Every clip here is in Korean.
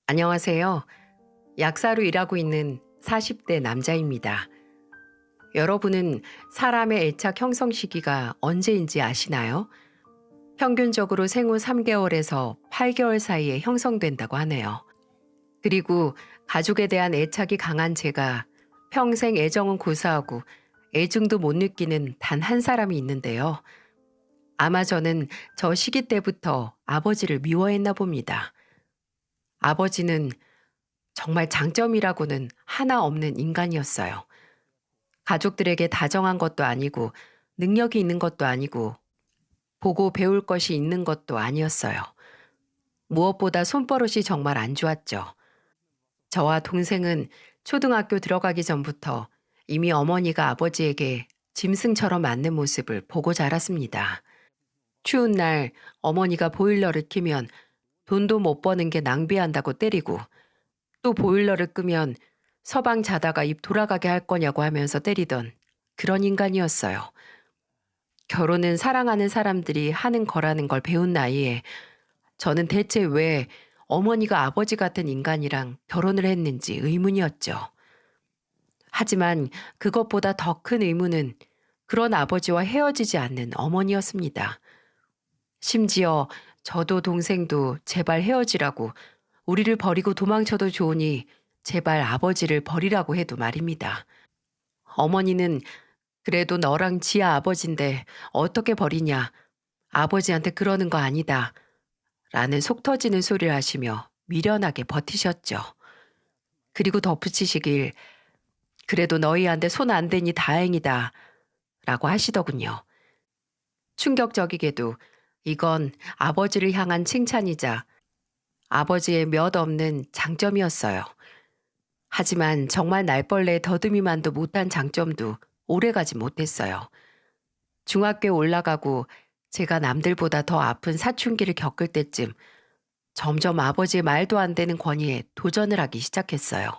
안녕하세요. 약사로 일하고 있는 40대 남자입니다. 여러분은 사람의 애착 형성 시기가 언제인지 아시나요? 평균적으로 생후 3개월에서 8개월 사이에 형성된다고 하네요. 그리고 가족에 대한 애착이 강한 제가 평생 애정은 고사하고 애증도 못 느끼는 단 한 사람이 있는데요. 아마 저는 저 시기 때부터 아버지를 미워했나 봅니다. 아버지는 정말 장점이라고는 하나 없는 인간이었어요. 가족들에게 다정한 것도 아니고 능력이 있는 것도 아니고 보고 배울 것이 있는 것도 아니었어요. 무엇보다 손버릇이 정말 안 좋았죠. 저와 동생은 초등학교 들어가기 전부터 이미 어머니가 아버지에게 짐승처럼 맞는 모습을 보고 자랐습니다. 추운 날 어머니가 보일러를 켜면 돈도 못 버는 게 낭비한다고 때리고, 또 보일러를 끄면 서방 자다가 입 돌아가게 할 거냐고 하면서 때리던 그런 인간이었어요. 결혼은 사랑하는 사람들이 하는 거라는 걸 배운 나이에 저는 대체 왜 어머니가 아버지 같은 인간이랑 결혼을 했는지 의문이었죠. 하지만 그것보다 더 큰 의문은 그런 아버지와 헤어지지 않는 어머니였습니다. 심지어 저도 동생도 제발 헤어지라고, 우리를 버리고 도망쳐도 좋으니 제발 아버지를 버리라고 해도 말입니다. 어머니는 그래도 너랑 지아 아버지인데 어떻게 버리냐, 아버지한테 그러는 거 아니다 라는 속 터지는 소리를 하시며 미련하게 버티셨죠. 그리고 덧붙이시길, 그래도 너희한테 손 안 대니 다행이다 라고 하시더군요. 충격적이게도 이건 아버지를 향한 칭찬이자 아버지의 몇 없는 장점이었어요. 하지만 정말 날벌레 더듬이만도 못한 장점도 오래가지 못했어요. 중학교에 올라가고 제가 남들보다 더 아픈 사춘기를 겪을 때쯤 점점 아버지의 말도 안 되는 권위에 도전을 하기 시작했어요.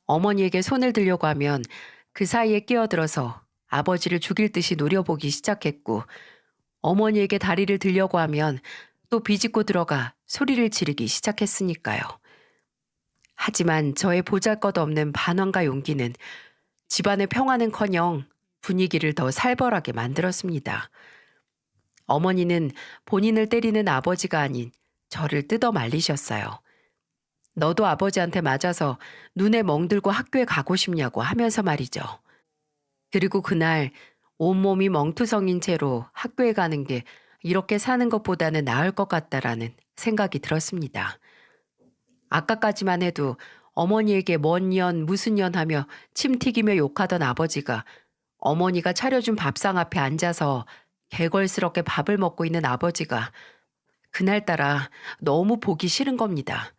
어머니에게 손을 들려고 하면 그 사이에 끼어들어서 아버지를 죽일 듯이 노려보기 시작했고, 어머니에게 다리를 들려고 하면 또 비집고 들어가 소리를 지르기 시작했으니까요. 하지만 저의 보잘것없는 반항과 용기는 집안의 평화는커녕 분위기를 더 살벌하게 만들었습니다. 어머니는 본인을 때리는 아버지가 아닌 저를 뜯어 말리셨어요. 너도 아버지한테 맞아서 눈에 멍들고 학교에 가고 싶냐고 하면서 말이죠. 그리고 그날 온몸이 멍투성인 채로 학교에 가는 게 이렇게 사는 것보다는 나을 것 같다라는 생각이 들었습니다. 아까까지만 해도 어머니에게 뭔 년 무슨 년 하며 침 튀기며 욕하던 아버지가 어머니가 차려준 밥상 앞에 앉아서 개걸스럽게 밥을 먹고 있는 아버지가 그날따라 너무 보기 싫은 겁니다.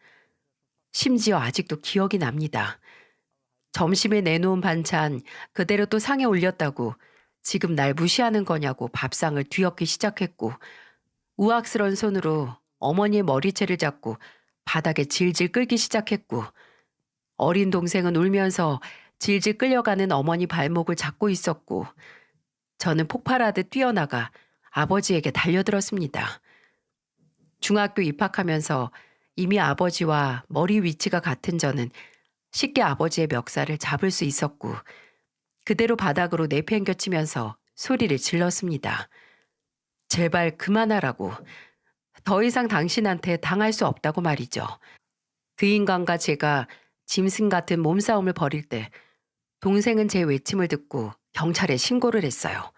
심지어 아직도 기억이 납니다. 점심에 내놓은 반찬 그대로 또 상에 올렸다고 지금 날 무시하는 거냐고 밥상을 뒤엎기 시작했고, 우악스런 손으로 어머니의 머리채를 잡고 바닥에 질질 끌기 시작했고, 어린 동생은 울면서 질질 끌려가는 어머니 발목을 잡고 있었고, 저는 폭발하듯 뛰어나가 아버지에게 달려들었습니다. 중학교 입학하면서 이미 아버지와 머리 위치가 같은 저는 쉽게 아버지의 멱살을 잡을 수 있었고, 그대로 바닥으로 내팽겨치면서 소리를 질렀습니다. 제발 그만하라고. 더 이상 당신한테 당할 수 없다고 말이죠. 그 인간과 제가 짐승 같은 몸싸움을 벌일 때 동생은 제 외침을 듣고 경찰에 신고를 했어요.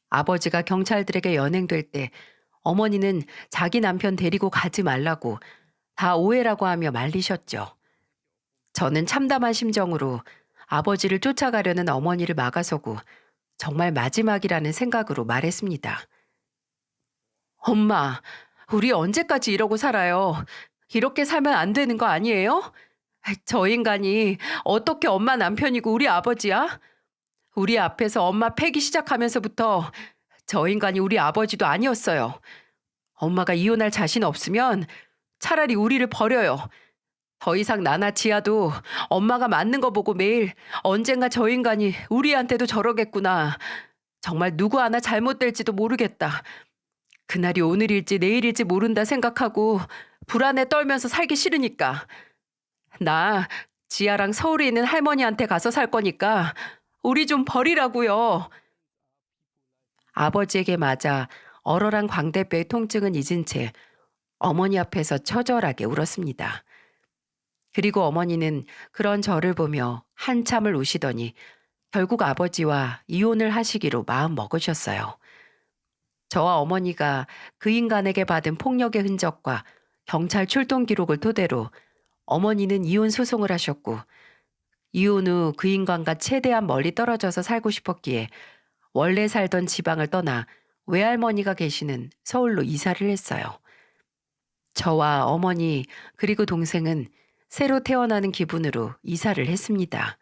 아버지가 경찰들에게 연행될 때 어머니는 자기 남편 데리고 가지 말라고 다 오해라고 하며 말리셨죠. 저는 참담한 심정으로 아버지를 쫓아가려는 어머니를 막아서고 정말 마지막이라는 생각으로 말했습니다. 엄마, 우리 언제까지 이러고 살아요? 이렇게 살면 안 되는 거 아니에요? 저 인간이 어떻게 엄마 남편이고 우리 아버지야? 우리 앞에서 엄마 패기 시작하면서부터 저 인간이 우리 아버지도 아니었어요. 엄마가 이혼할 자신 없으면 차라리 우리를 버려요. 더 이상 나나 지아도 엄마가 맞는 거 보고 매일 언젠가 저 인간이 우리한테도 저러겠구나. 정말 누구 하나 잘못될지도 모르겠다. 그날이 오늘일지 내일일지 모른다 생각하고 불안에 떨면서 살기 싫으니까. 나 지아랑 서울에 있는 할머니한테 가서 살 거니까 우리 좀 버리라고요. 아버지에게 맞아 얼얼한 광대뼈의 통증은 잊은 채 어머니 앞에서 처절하게 울었습니다. 그리고 어머니는 그런 저를 보며 한참을 우시더니 결국 아버지와 이혼을 하시기로 마음 먹으셨어요. 저와 어머니가 그 인간에게 받은 폭력의 흔적과 경찰 출동 기록을 토대로 어머니는 이혼 소송을 하셨고, 이혼 후 그 인간과 최대한 멀리 떨어져서 살고 싶었기에 원래 살던 지방을 떠나 외할머니가 계시는 서울로 이사를 했어요. 저와 어머니 그리고 동생은 새로 태어나는 기분으로 이사를 했습니다.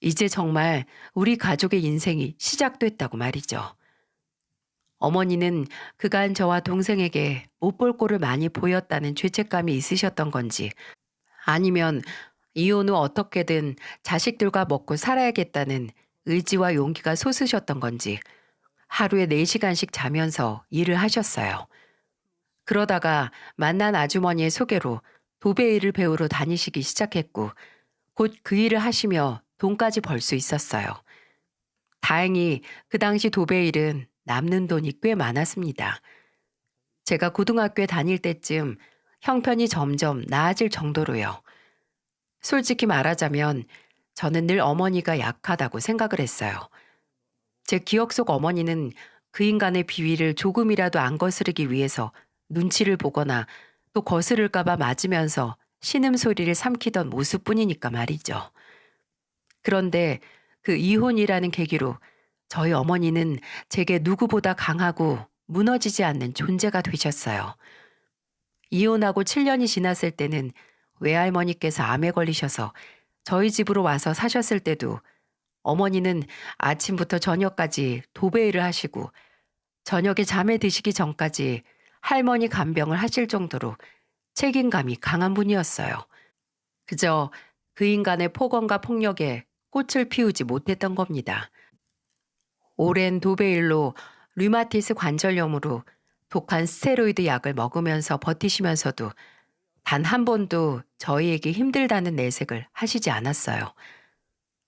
이제 정말 우리 가족의 인생이 시작됐다고 말이죠. 어머니는 그간 저와 동생에게 못 볼 꼴을 많이 보였다는 죄책감이 있으셨던 건지, 아니면 이혼 후 어떻게든 자식들과 먹고 살아야겠다는 의지와 용기가 솟으셨던 건지 하루에 4시간씩 자면서 일을 하셨어요. 그러다가 만난 아주머니의 소개로 도배 일을 배우러 다니시기 시작했고, 곧 그 일을 하시며 돈까지 벌 수 있었어요. 다행히 그 당시 도배 일은 남는 돈이 꽤 많았습니다. 제가 고등학교에 다닐 때쯤 형편이 점점 나아질 정도로요. 솔직히 말하자면 저는 늘 어머니가 약하다고 생각을 했어요. 제 기억 속 어머니는 그 인간의 비위를 조금이라도 안 거스르기 위해서 눈치를 보거나 또 거스를까봐 맞으면서 신음소리를 삼키던 모습뿐이니까 말이죠. 그런데 그 이혼이라는 계기로 저희 어머니는 제게 누구보다 강하고 무너지지 않는 존재가 되셨어요. 이혼하고 7년이 지났을 때는 외할머니께서 암에 걸리셔서 저희 집으로 와서 사셨을 때도 어머니는 아침부터 저녁까지 도배 일을 하시고 저녁에 잠에 드시기 전까지 할머니 간병을 하실 정도로 책임감이 강한 분이었어요. 그저 그 인간의 폭언과 폭력에 꽃을 피우지 못했던 겁니다. 오랜 도배 일로 류마티스 관절염으로 독한 스테로이드 약을 먹으면서 버티시면서도 단 한 번도 저희에게 힘들다는 내색을 하시지 않았어요.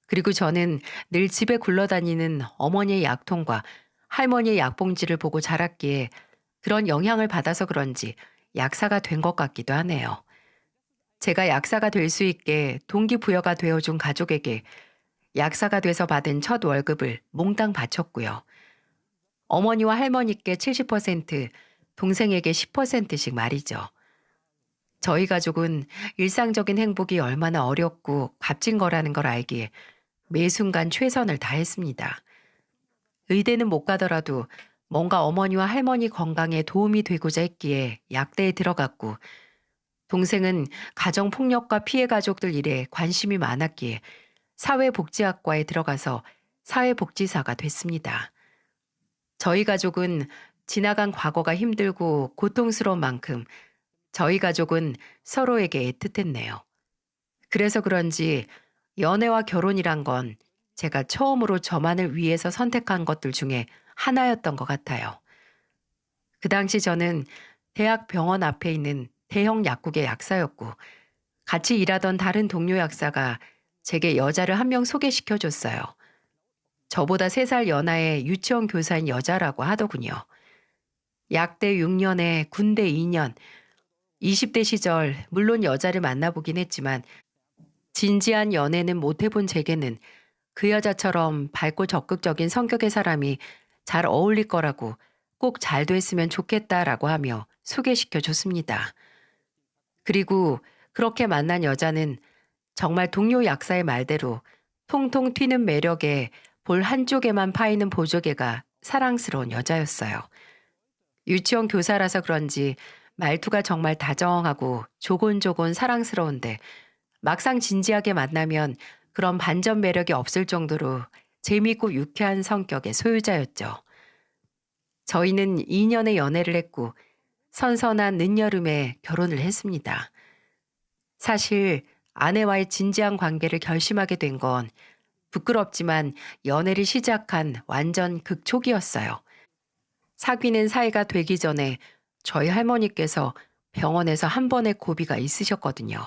그리고 저는 늘 집에 굴러다니는 어머니의 약통과 할머니의 약봉지를 보고 자랐기에 그런 영향을 받아서 그런지 약사가 된 것 같기도 하네요. 제가 약사가 될 수 있게 동기부여가 되어준 가족에게 약사가 돼서 받은 첫 월급을 몽땅 바쳤고요. 어머니와 할머니께 70%, 동생에게 10%씩 말이죠. 저희 가족은 일상적인 행복이 얼마나 어렵고 값진 거라는 걸 알기에 매 순간 최선을 다했습니다. 의대는 못 가더라도 뭔가 어머니와 할머니 건강에 도움이 되고자 했기에 약대에 들어갔고, 동생은 가정폭력과 피해 가족들 일에 관심이 많았기에 사회복지학과에 들어가서 사회복지사가 됐습니다. 저희 가족은 지나간 과거가 힘들고 고통스러운 만큼 저희 가족은 서로에게 애틋했네요. 그래서 그런지 연애와 결혼이란 건 제가 처음으로 저만을 위해서 선택한 것들 중에 하나였던 것 같아요. 그 당시 저는 대학 병원 앞에 있는 대형 약국의 약사였고, 같이 일하던 다른 동료 약사가 제게 여자를 한 명 소개시켜 줬어요. 저보다 3살 연하의 유치원 교사인 여자라고 하더군요. 약대 6년에 군대 2년, 20대 시절 물론 여자를 만나보긴 했지만 진지한 연애는 못 해본 제게는 그 여자처럼 밝고 적극적인 성격의 사람이 잘 어울릴 거라고, 꼭 잘 됐으면 좋겠다라고 하며 소개시켜 줬습니다. 그리고 그렇게 만난 여자는 정말 동료 약사의 말대로 통통 튀는 매력에 볼 한쪽에만 파이는 보조개가 사랑스러운 여자였어요. 유치원 교사라서 그런지 말투가 정말 다정하고 조곤조곤 사랑스러운데, 막상 진지하게 만나면 그런 반전 매력이 없을 정도로 재미있고 유쾌한 성격의 소유자였죠. 저희는 2년의 연애를 했고 선선한 늦여름에 결혼을 했습니다. 사실 아내와의 진지한 관계를 결심하게 된 건 부끄럽지만 연애를 시작한 완전 극초기였어요. 사귀는 사이가 되기 전에 저희 할머니께서 병원에서 한 번의 고비가 있으셨거든요.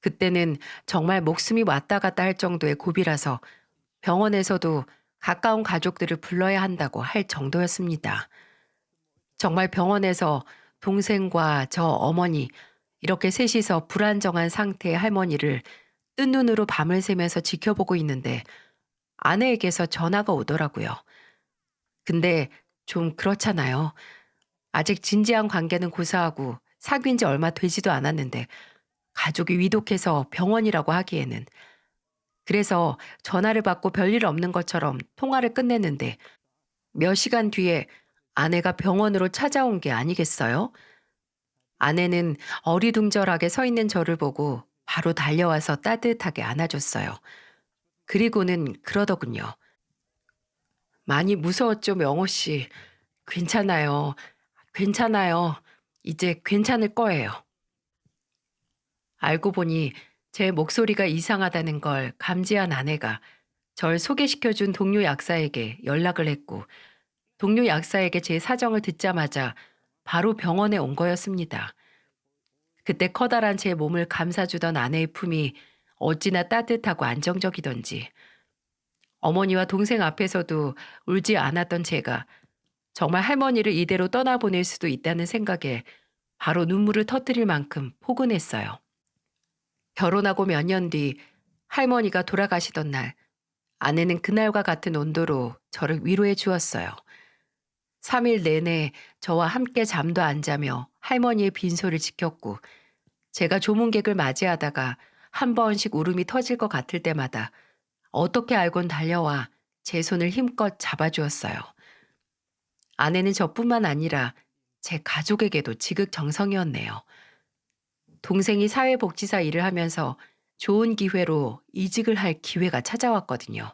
그때는 정말 목숨이 왔다 갔다 할 정도의 고비라서 병원에서도 가까운 가족들을 불러야 한다고 할 정도였습니다. 정말 병원에서 동생과 저 어머니 이렇게 셋이서 불안정한 상태의 할머니를 뜬 눈으로 밤을 새면서 지켜보고 있는데 아내에게서 전화가 오더라고요. 근데 좀 그렇잖아요. 아직 진지한 관계는 고사하고 사귄 지 얼마 되지도 않았는데 가족이 위독해서 병원이라고 하기에는. 그래서 전화를 받고 별일 없는 것처럼 통화를 끝냈는데 몇 시간 뒤에 아내가 병원으로 찾아온 게 아니겠어요? 아내는 어리둥절하게 서 있는 저를 보고 바로 달려와서 따뜻하게 안아줬어요. 그리고는 그러더군요. 많이 무서웠죠, 명호 씨. 괜찮아요. 괜찮아요. 이제 괜찮을 거예요. 알고 보니 제 목소리가 이상하다는 걸 감지한 아내가 절 소개시켜준 동료 약사에게 연락을 했고 동료 약사에게 제 사정을 듣자마자 바로 병원에 온 거였습니다. 그때 커다란 제 몸을 감싸주던 아내의 품이 어찌나 따뜻하고 안정적이던지 어머니와 동생 앞에서도 울지 않았던 제가 정말 할머니를 이대로 떠나보낼 수도 있다는 생각에 바로 눈물을 터뜨릴 만큼 포근했어요. 결혼하고 몇 년 뒤 할머니가 돌아가시던 날 아내는 그날과 같은 온도로 저를 위로해 주었어요. 3일 내내 저와 함께 잠도 안 자며 할머니의 빈소를 지켰고 제가 조문객을 맞이하다가 한 번씩 울음이 터질 것 같을 때마다 어떻게 알곤 달려와 제 손을 힘껏 잡아주었어요. 아내는 저뿐만 아니라 제 가족에게도 지극정성이었네요. 동생이 사회복지사 일을 하면서 좋은 기회로 이직을 할 기회가 찾아왔거든요.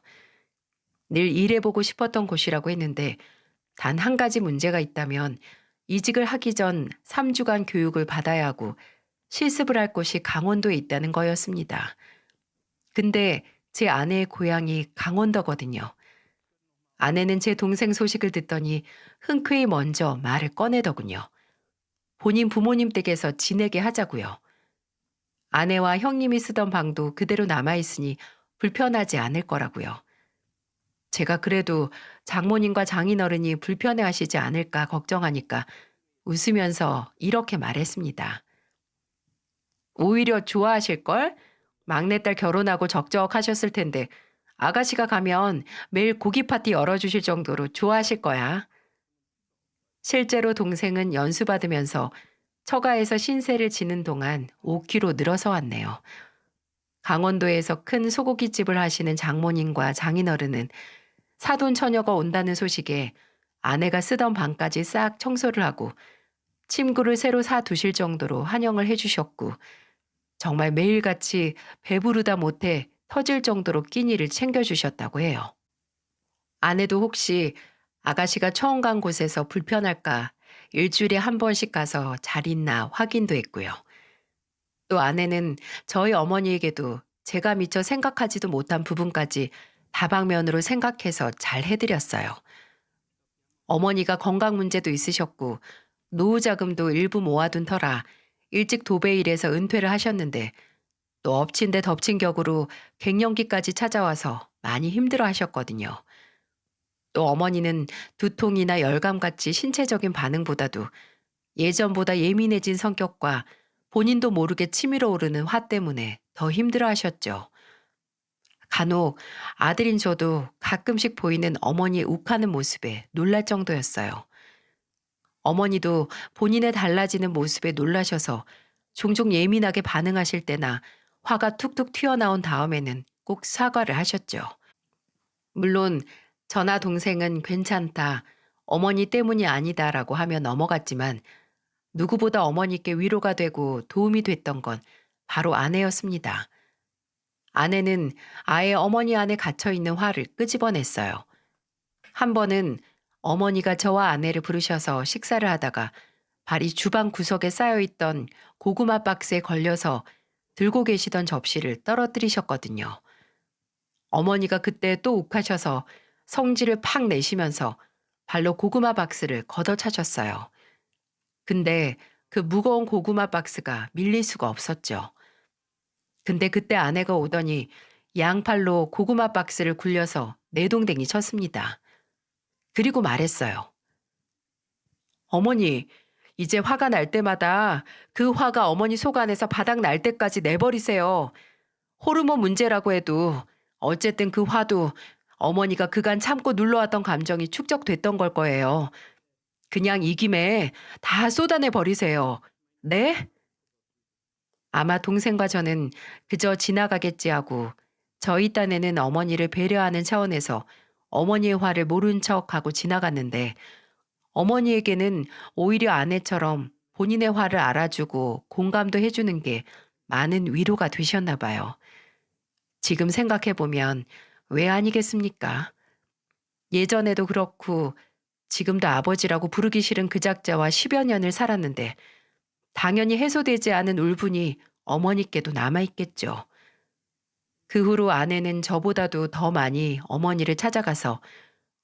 늘 일해보고 싶었던 곳이라고 했는데 단 한 가지 문제가 있다면 이직을 하기 전 3주간 교육을 받아야 하고 실습을 할 곳이 강원도에 있다는 거였습니다. 근데 제 아내의 고향이 강원도거든요. 아내는 제 동생 소식을 듣더니 흔쾌히 먼저 말을 꺼내더군요. 본인 부모님 댁에서 지내게 하자고요. 아내와 형님이 쓰던 방도 그대로 남아있으니 불편하지 않을 거라고요. 제가 그래도 장모님과 장인어른이 불편해하시지 않을까 걱정하니까 웃으면서 이렇게 말했습니다. 오히려 좋아하실걸? 막내딸 결혼하고 적적하셨을 텐데 아가씨가 가면 매일 고기 파티 열어주실 정도로 좋아하실 거야. 실제로 동생은 연수받으면서 처가에서 신세를 지는 동안 5kg 늘어서 왔네요. 강원도에서 큰 소고기집을 하시는 장모님과 장인어른은 사돈 처녀가 온다는 소식에 아내가 쓰던 방까지 싹 청소를 하고 침구를 새로 사 두실 정도로 환영을 해주셨고 정말 매일같이 배부르다 못해 터질 정도로 끼니를 챙겨주셨다고 해요. 아내도 혹시 아가씨가 처음 간 곳에서 불편할까 일주일에 한 번씩 가서 잘 있나 확인도 했고요. 또 아내는 저희 어머니에게도 제가 미처 생각하지도 못한 부분까지 다방면으로 생각해서 잘 해드렸어요. 어머니가 건강 문제도 있으셨고 노후 자금도 일부 모아둔 터라 일찍 도배일에서 은퇴를 하셨는데 또 엎친 데 덮친 격으로 갱년기까지 찾아와서 많이 힘들어 하셨거든요. 또 어머니는 두통이나 열감같이 신체적인 반응보다도 예전보다 예민해진 성격과 본인도 모르게 치밀어 오르는 화 때문에 더 힘들어 하셨죠. 간혹 아들인 저도 가끔씩 보이는 어머니의 욱하는 모습에 놀랄 정도였어요. 어머니도 본인의 달라지는 모습에 놀라셔서 종종 예민하게 반응하실 때나 화가 툭툭 튀어나온 다음에는 꼭 사과를 하셨죠. 물론 저나 동생은 괜찮다, 어머니 때문이 아니다라고 하며 넘어갔지만 누구보다 어머니께 위로가 되고 도움이 됐던 건 바로 아내였습니다. 아내는 아예 어머니 안에 갇혀있는 화를 끄집어냈어요. 한 번은 어머니가 저와 아내를 부르셔서 식사를 하다가 발이 주방 구석에 쌓여있던 고구마 박스에 걸려서 들고 계시던 접시를 떨어뜨리셨거든요. 어머니가 그때 또 욱하셔서 성질을 팍 내시면서 발로 고구마 박스를 걷어차셨어요. 근데 그 무거운 고구마 박스가 밀릴 수가 없었죠. 근데 그때 아내가 오더니 양팔로 고구마 박스를 굴려서 내동댕이 쳤습니다. 그리고 말했어요. 어머니, 이제 화가 날 때마다 그 화가 어머니 속 안에서 바닥 날 때까지 내버리세요. 호르몬 문제라고 해도 어쨌든 그 화도 어머니가 그간 참고 눌러왔던 감정이 축적됐던 걸 거예요. 그냥 이 김에 다 쏟아내 버리세요. 네? 아마 동생과 저는 그저 지나가겠지 하고 저희 딴에는 어머니를 배려하는 차원에서 어머니의 화를 모른 척하고 지나갔는데 어머니에게는 오히려 아내처럼 본인의 화를 알아주고 공감도 해주는 게 많은 위로가 되셨나 봐요. 지금 생각해보면 왜 아니겠습니까? 예전에도 그렇고 지금도 아버지라고 부르기 싫은 그 작자와 10여 년을 살았는데 당연히 해소되지 않은 울분이 어머니께도 남아있겠죠. 그 후로 아내는 저보다도 더 많이 어머니를 찾아가서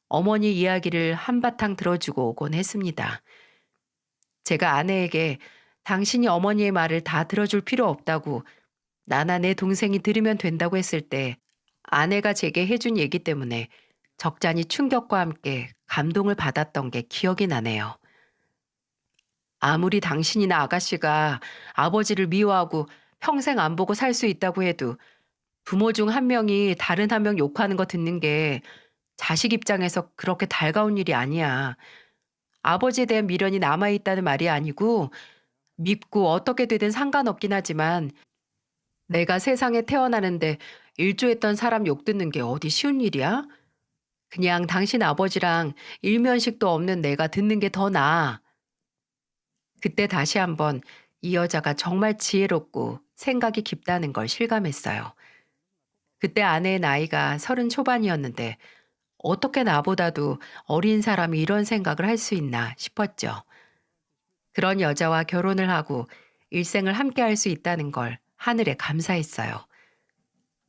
어머니 이야기를 한바탕 들어주고 오곤 했습니다. 제가 아내에게 당신이 어머니의 말을 다 들어줄 필요 없다고 나나 내 동생이 들으면 된다고 했을 때 아내가 제게 해준 얘기 때문에 적잖이 충격과 함께 감동을 받았던 게 기억이 나네요. 아무리 당신이나 아가씨가 아버지를 미워하고 평생 안 보고 살 수 있다고 해도 부모 중 한 명이 다른 한 명 욕하는 거 듣는 게 자식 입장에서 그렇게 달가운 일이 아니야. 아버지에 대한 미련이 남아있다는 말이 아니고 밉고 어떻게 되든 상관없긴 하지만 내가 세상에 태어나는데 일조했던 사람 욕 듣는 게 어디 쉬운 일이야? 그냥 당신 아버지랑 일면식도 없는 내가 듣는 게 더 나아. 그때 다시 한번 이 여자가 정말 지혜롭고 생각이 깊다는 걸 실감했어요. 그때 아내의 나이가 30 초반이었는데 어떻게 나보다도 어린 사람이 이런 생각을 할 수 있나 싶었죠. 그런 여자와 결혼을 하고 일생을 함께 할 수 있다는 걸 하늘에 감사했어요.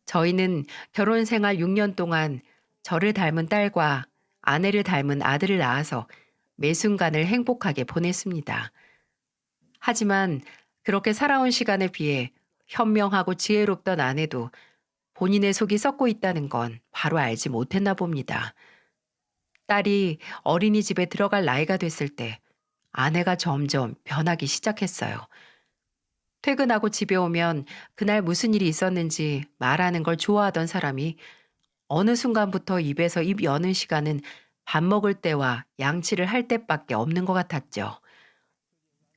저희는 결혼 생활 6년 동안 저를 닮은 딸과 아내를 닮은 아들을 낳아서 매 순간을 행복하게 보냈습니다. 하지만 그렇게 살아온 시간에 비해 현명하고 지혜롭던 아내도 본인의 속이 썩고 있다는 건 바로 알지 못했나 봅니다. 딸이 어린이집에 들어갈 나이가 됐을 때 아내가 점점 변하기 시작했어요. 퇴근하고 집에 오면 그날 무슨 일이 있었는지 말하는 걸 좋아하던 사람이 어느 순간부터 입에서 입 여는 시간은 밥 먹을 때와 양치를 할 때밖에 없는 것 같았죠.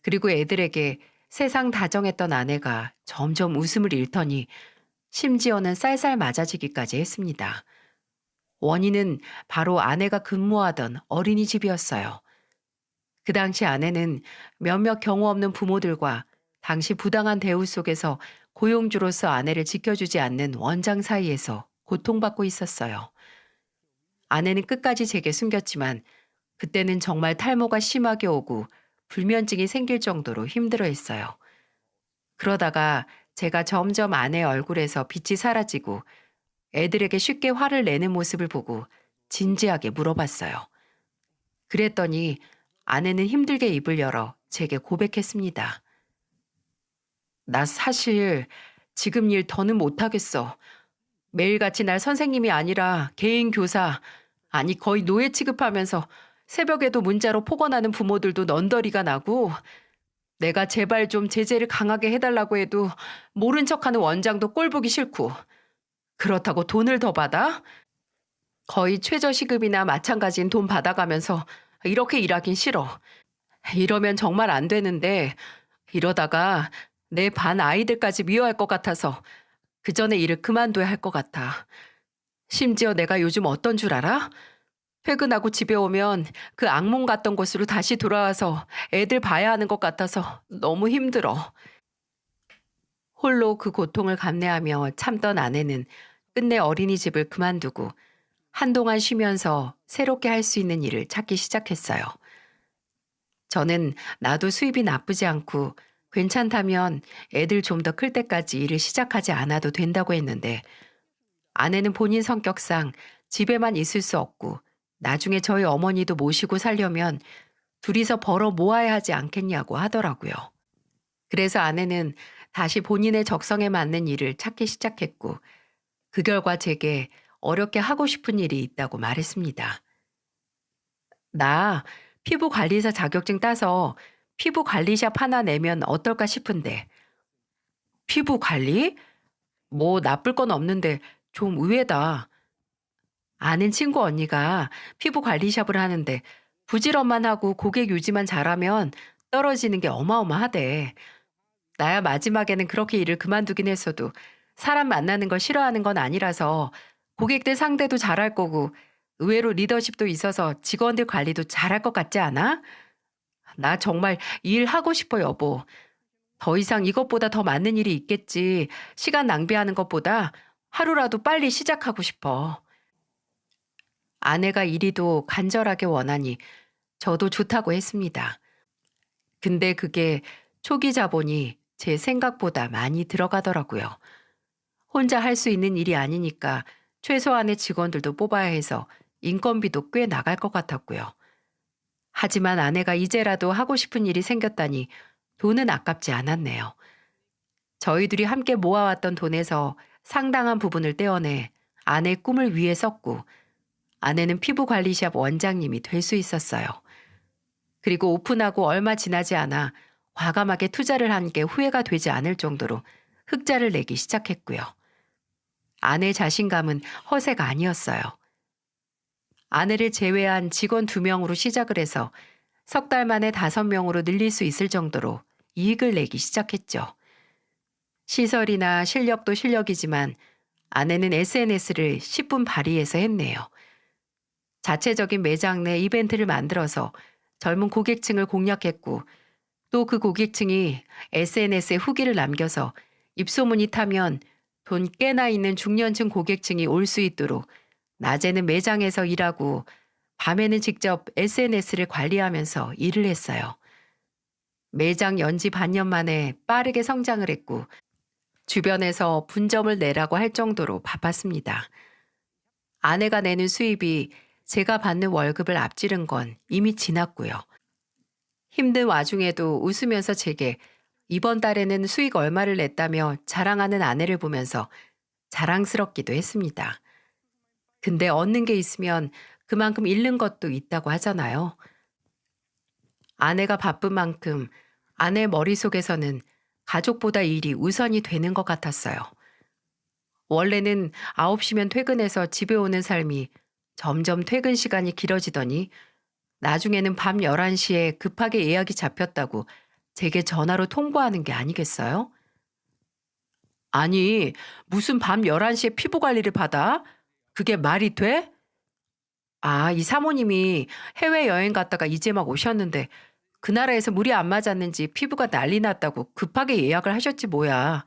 그리고 애들에게 세상 다정했던 아내가 점점 웃음을 잃더니 심지어는 쌀쌀 맞아지기까지 했습니다. 원인은 바로 아내가 근무하던 어린이집이었어요. 그 당시 아내는 몇몇 경우 없는 부모들과 당시 부당한 대우 속에서 고용주로서 아내를 지켜주지 않는 원장 사이에서 고통받고 있었어요. 아내는 끝까지 제게 숨겼지만 그때는 정말 탈모가 심하게 오고 불면증이 생길 정도로 힘들어했어요. 그러다가 제가 점점 아내 얼굴에서 빛이 사라지고 애들에게 쉽게 화를 내는 모습을 보고 진지하게 물어봤어요. 그랬더니 아내는 힘들게 입을 열어 제게 고백했습니다. 나 사실 지금 일 더는 못하겠어. 매일같이 날 선생님이 아니라 개인 교사, 아니 거의 노예 취급하면서 새벽에도 문자로 폭언하는 부모들도 넌더리가 나고 내가 제발 좀 제재를 강하게 해달라고 해도 모른 척하는 원장도 꼴보기 싫고 그렇다고 돈을 더 받아? 거의 최저시급이나 마찬가지인 돈 받아가면서 이렇게 일하긴 싫어. 이러면 정말 안 되는데 이러다가 내 반 아이들까지 미워할 것 같아서 그 전에 일을 그만둬야 할 것 같아. 심지어 내가 요즘 어떤 줄 알아? 퇴근하고 집에 오면 그 악몽 같던 곳으로 다시 돌아와서 애들 봐야 하는 것 같아서 너무 힘들어. 홀로 그 고통을 감내하며 참던 아내는 끝내 어린이집을 그만두고 한동안 쉬면서 새롭게 할 수 있는 일을 찾기 시작했어요. 저는 나도 수입이 나쁘지 않고 괜찮다면 애들 좀 더 클 때까지 일을 시작하지 않아도 된다고 했는데 아내는 본인 성격상 집에만 있을 수 없고 나중에 저희 어머니도 모시고 살려면 둘이서 벌어 모아야 하지 않겠냐고 하더라고요. 그래서 아내는 다시 본인의 적성에 맞는 일을 찾기 시작했고, 그 결과 제게 어렵게 하고 싶은 일이 있다고 말했습니다. 나 피부 관리사 자격증 따서 피부 관리샵 하나 내면 어떨까 싶은데. 피부 관리? 뭐 나쁠 건 없는데 좀 의외다. 아는 친구 언니가 피부 관리샵을 하는데 부지런만 하고 고객 유지만 잘하면 떨어지는 게 어마어마하대. 나야 마지막에는 그렇게 일을 그만두긴 했어도 사람 만나는 걸 싫어하는 건 아니라서 고객들 상대도 잘할 거고 의외로 리더십도 있어서 직원들 관리도 잘할 것 같지 않아? 나 정말 일하고 싶어, 여보. 더 이상 이것보다 더 많은 일이 있겠지. 시간 낭비하는 것보다 하루라도 빨리 시작하고 싶어. 아내가 이리도 간절하게 원하니 저도 좋다고 했습니다. 근데 그게 초기 자본이 제 생각보다 많이 들어가더라고요. 혼자 할 수 있는 일이 아니니까 최소한의 직원들도 뽑아야 해서 인건비도 꽤 나갈 것 같았고요. 하지만 아내가 이제라도 하고 싶은 일이 생겼다니 돈은 아깝지 않았네요. 저희 둘이 함께 모아왔던 돈에서 상당한 부분을 떼어내 아내 꿈을 위해 썼고, 아내는 피부관리샵 원장님이 될 수 있었어요. 그리고 오픈하고 얼마 지나지 않아 과감하게 투자를 한 게 후회가 되지 않을 정도로 흑자를 내기 시작했고요. 아내 자신감은 허세가 아니었어요. 아내를 제외한 직원 2명으로 시작을 해서 석 달 만에 5명으로 늘릴 수 있을 정도로 이익을 내기 시작했죠. 시설이나 실력도 실력이지만 아내는 SNS를 10분 발휘해서 했네요. 자체적인 매장 내 이벤트를 만들어서 젊은 고객층을 공략했고, 또 그 고객층이 SNS에 후기를 남겨서 입소문이 타면 돈 꽤나 있는 중년층 고객층이 올 수 있도록 낮에는 매장에서 일하고 밤에는 직접 SNS를 관리하면서 일을 했어요. 매장 연지 반년 만에 빠르게 성장을 했고 주변에서 분점을 내라고 할 정도로 바빴습니다. 아내가 내는 수입이 제가 받는 월급을 앞지른 건 이미 지났고요. 힘든 와중에도 웃으면서 제게 이번 달에는 수익 얼마를 냈다며 자랑하는 아내를 보면서 자랑스럽기도 했습니다. 근데 얻는 게 있으면 그만큼 잃는 것도 있다고 하잖아요. 아내가 바쁜 만큼 아내 머릿속에서는 가족보다 일이 우선이 되는 것 같았어요. 원래는 9시면 퇴근해서 집에 오는 삶이 점점 퇴근 시간이 길어지더니 나중에는 밤 11시에 급하게 예약이 잡혔다고 제게 전화로 통보하는 게 아니겠어요? 아니, 무슨 밤 11시에 피부 관리를 받아? 그게 말이 돼? 아, 이 사모님이 해외여행 갔다가 이제 막 오셨는데 그 나라에서 물이 안 맞았는지 피부가 난리 났다고 급하게 예약을 하셨지 뭐야.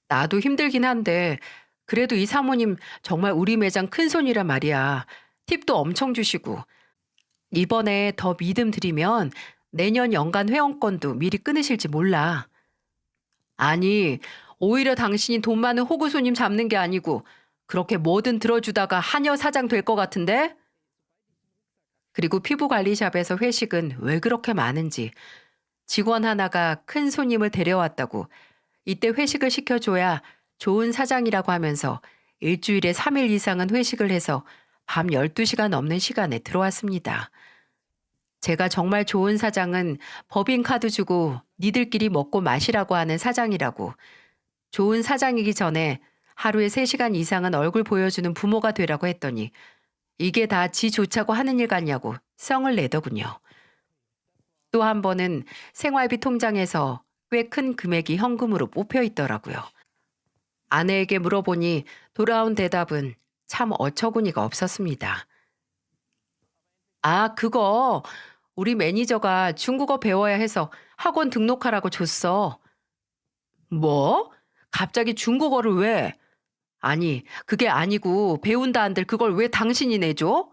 나도 힘들긴 한데 그래도 이 사모님 정말 우리 매장 큰손이란 말이야. 팁도 엄청 주시고 이번에 더 믿음 드리면 내년 연간 회원권도 미리 끊으실지 몰라. 아니, 오히려 당신이 돈 많은 호구 손님 잡는 게 아니고 그렇게 뭐든 들어주다가 한여 사장 될 것 같은데? 그리고 피부관리샵에서 회식은 왜 그렇게 많은지, 직원 하나가 큰 손님을 데려왔다고 이때 회식을 시켜줘야 좋은 사장이라고 하면서 일주일에 3일 이상은 회식을 해서 밤 12시가 넘는 시간에 들어왔습니다. 제가 정말 좋은 사장은 법인카드 주고 니들끼리 먹고 마시라고 하는 사장이라고, 좋은 사장이기 전에 하루에 3시간 이상은 얼굴 보여주는 부모가 되라고 했더니 이게 다 지 좋자고 하는 일 같냐고 성을 내더군요. 또 한 번은 생활비 통장에서 꽤 큰 금액이 현금으로 뽑혀 있더라고요. 아내에게 물어보니 돌아온 대답은 참 어처구니가 없었습니다. 아, 그거 우리 매니저가 중국어 배워야 해서 학원 등록하라고 줬어. 뭐? 갑자기 중국어를 왜? 아니, 그게 아니고 배운다 한들 그걸 왜 당신이 내줘?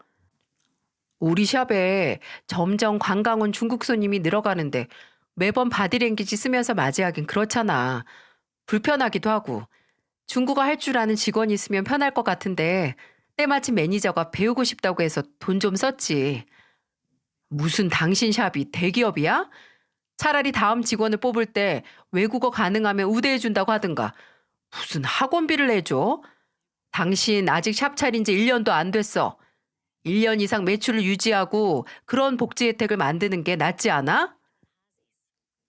우리 샵에 점점 관광 온 중국 손님이 늘어가는데 매번 바디랭귀지 쓰면서 맞이하긴 그렇잖아. 불편하기도 하고 중국어 할 줄 아는 직원이 있으면 편할 것 같은데 때마침 매니저가 배우고 싶다고 해서 돈 좀 썼지. 무슨 당신 샵이 대기업이야? 차라리 다음 직원을 뽑을 때 외국어 가능하면 우대해준다고 하든가. 무슨 학원비를 내줘? 당신 아직 샵 차린 지 1년도 안 됐어. 1년 이상 매출을 유지하고 그런 복지 혜택을 만드는 게 낫지 않아?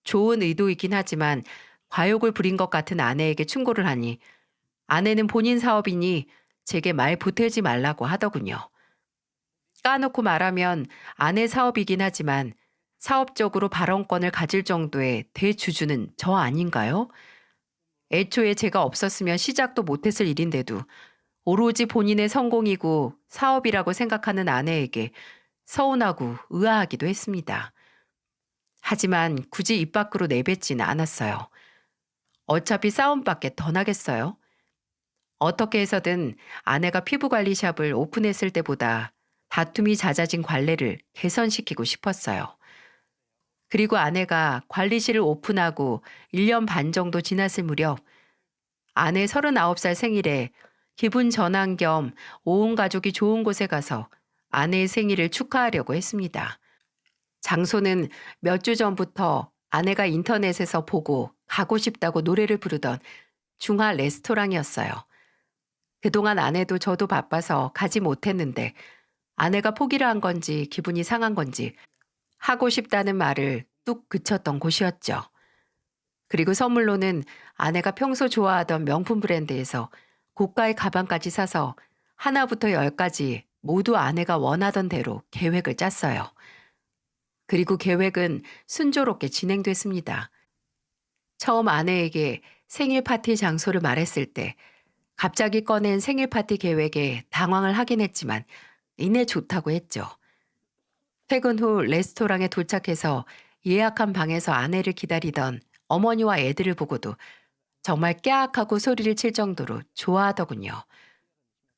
좋은 의도이긴 하지만 과욕을 부린 것 같은 아내에게 충고를 하니 아내는 본인 사업이니 제게 말 보태지 말라고 하더군요. 까놓고 말하면 아내 사업이긴 하지만 사업적으로 발언권을 가질 정도의 대주주는 저 아닌가요? 애초에 제가 없었으면 시작도 못했을 일인데도 오로지 본인의 성공이고 사업이라고 생각하는 아내에게 서운하고 의아하기도 했습니다. 하지만 굳이 입 밖으로 내뱉지는 않았어요. 어차피 싸움밖에 더 나겠어요. 어떻게 해서든 아내가 피부관리샵을 오픈했을 때보다 다툼이 잦아진 관례를 개선시키고 싶었어요. 그리고 아내가 관리실을 오픈하고 1년 반 정도 지났을 무렵 아내 39살 생일에 기분 전환 겸 온 가족이 좋은 곳에 가서 아내의 생일을 축하하려고 했습니다. 장소는 몇 주 전부터 아내가 인터넷에서 보고 가고 싶다고 노래를 부르던 중화 레스토랑이었어요. 그동안 아내도 저도 바빠서 가지 못했는데 아내가 포기를 한 건지 기분이 상한 건지 하고 싶다는 말을 뚝 그쳤던 곳이었죠. 그리고 선물로는 아내가 평소 좋아하던 명품 브랜드에서 고가의 가방까지 사서 하나부터 열까지 모두 아내가 원하던 대로 계획을 짰어요. 그리고 계획은 순조롭게 진행됐습니다. 처음 아내에게 생일 파티 장소를 말했을 때 갑자기 꺼낸 생일 파티 계획에 당황을 하긴 했지만 이내 좋다고 했죠. 퇴근 후 레스토랑에 도착해서 예약한 방에서 아내를 기다리던 어머니와 애들을 보고도 정말 깨악하고 소리를 칠 정도로 좋아하더군요.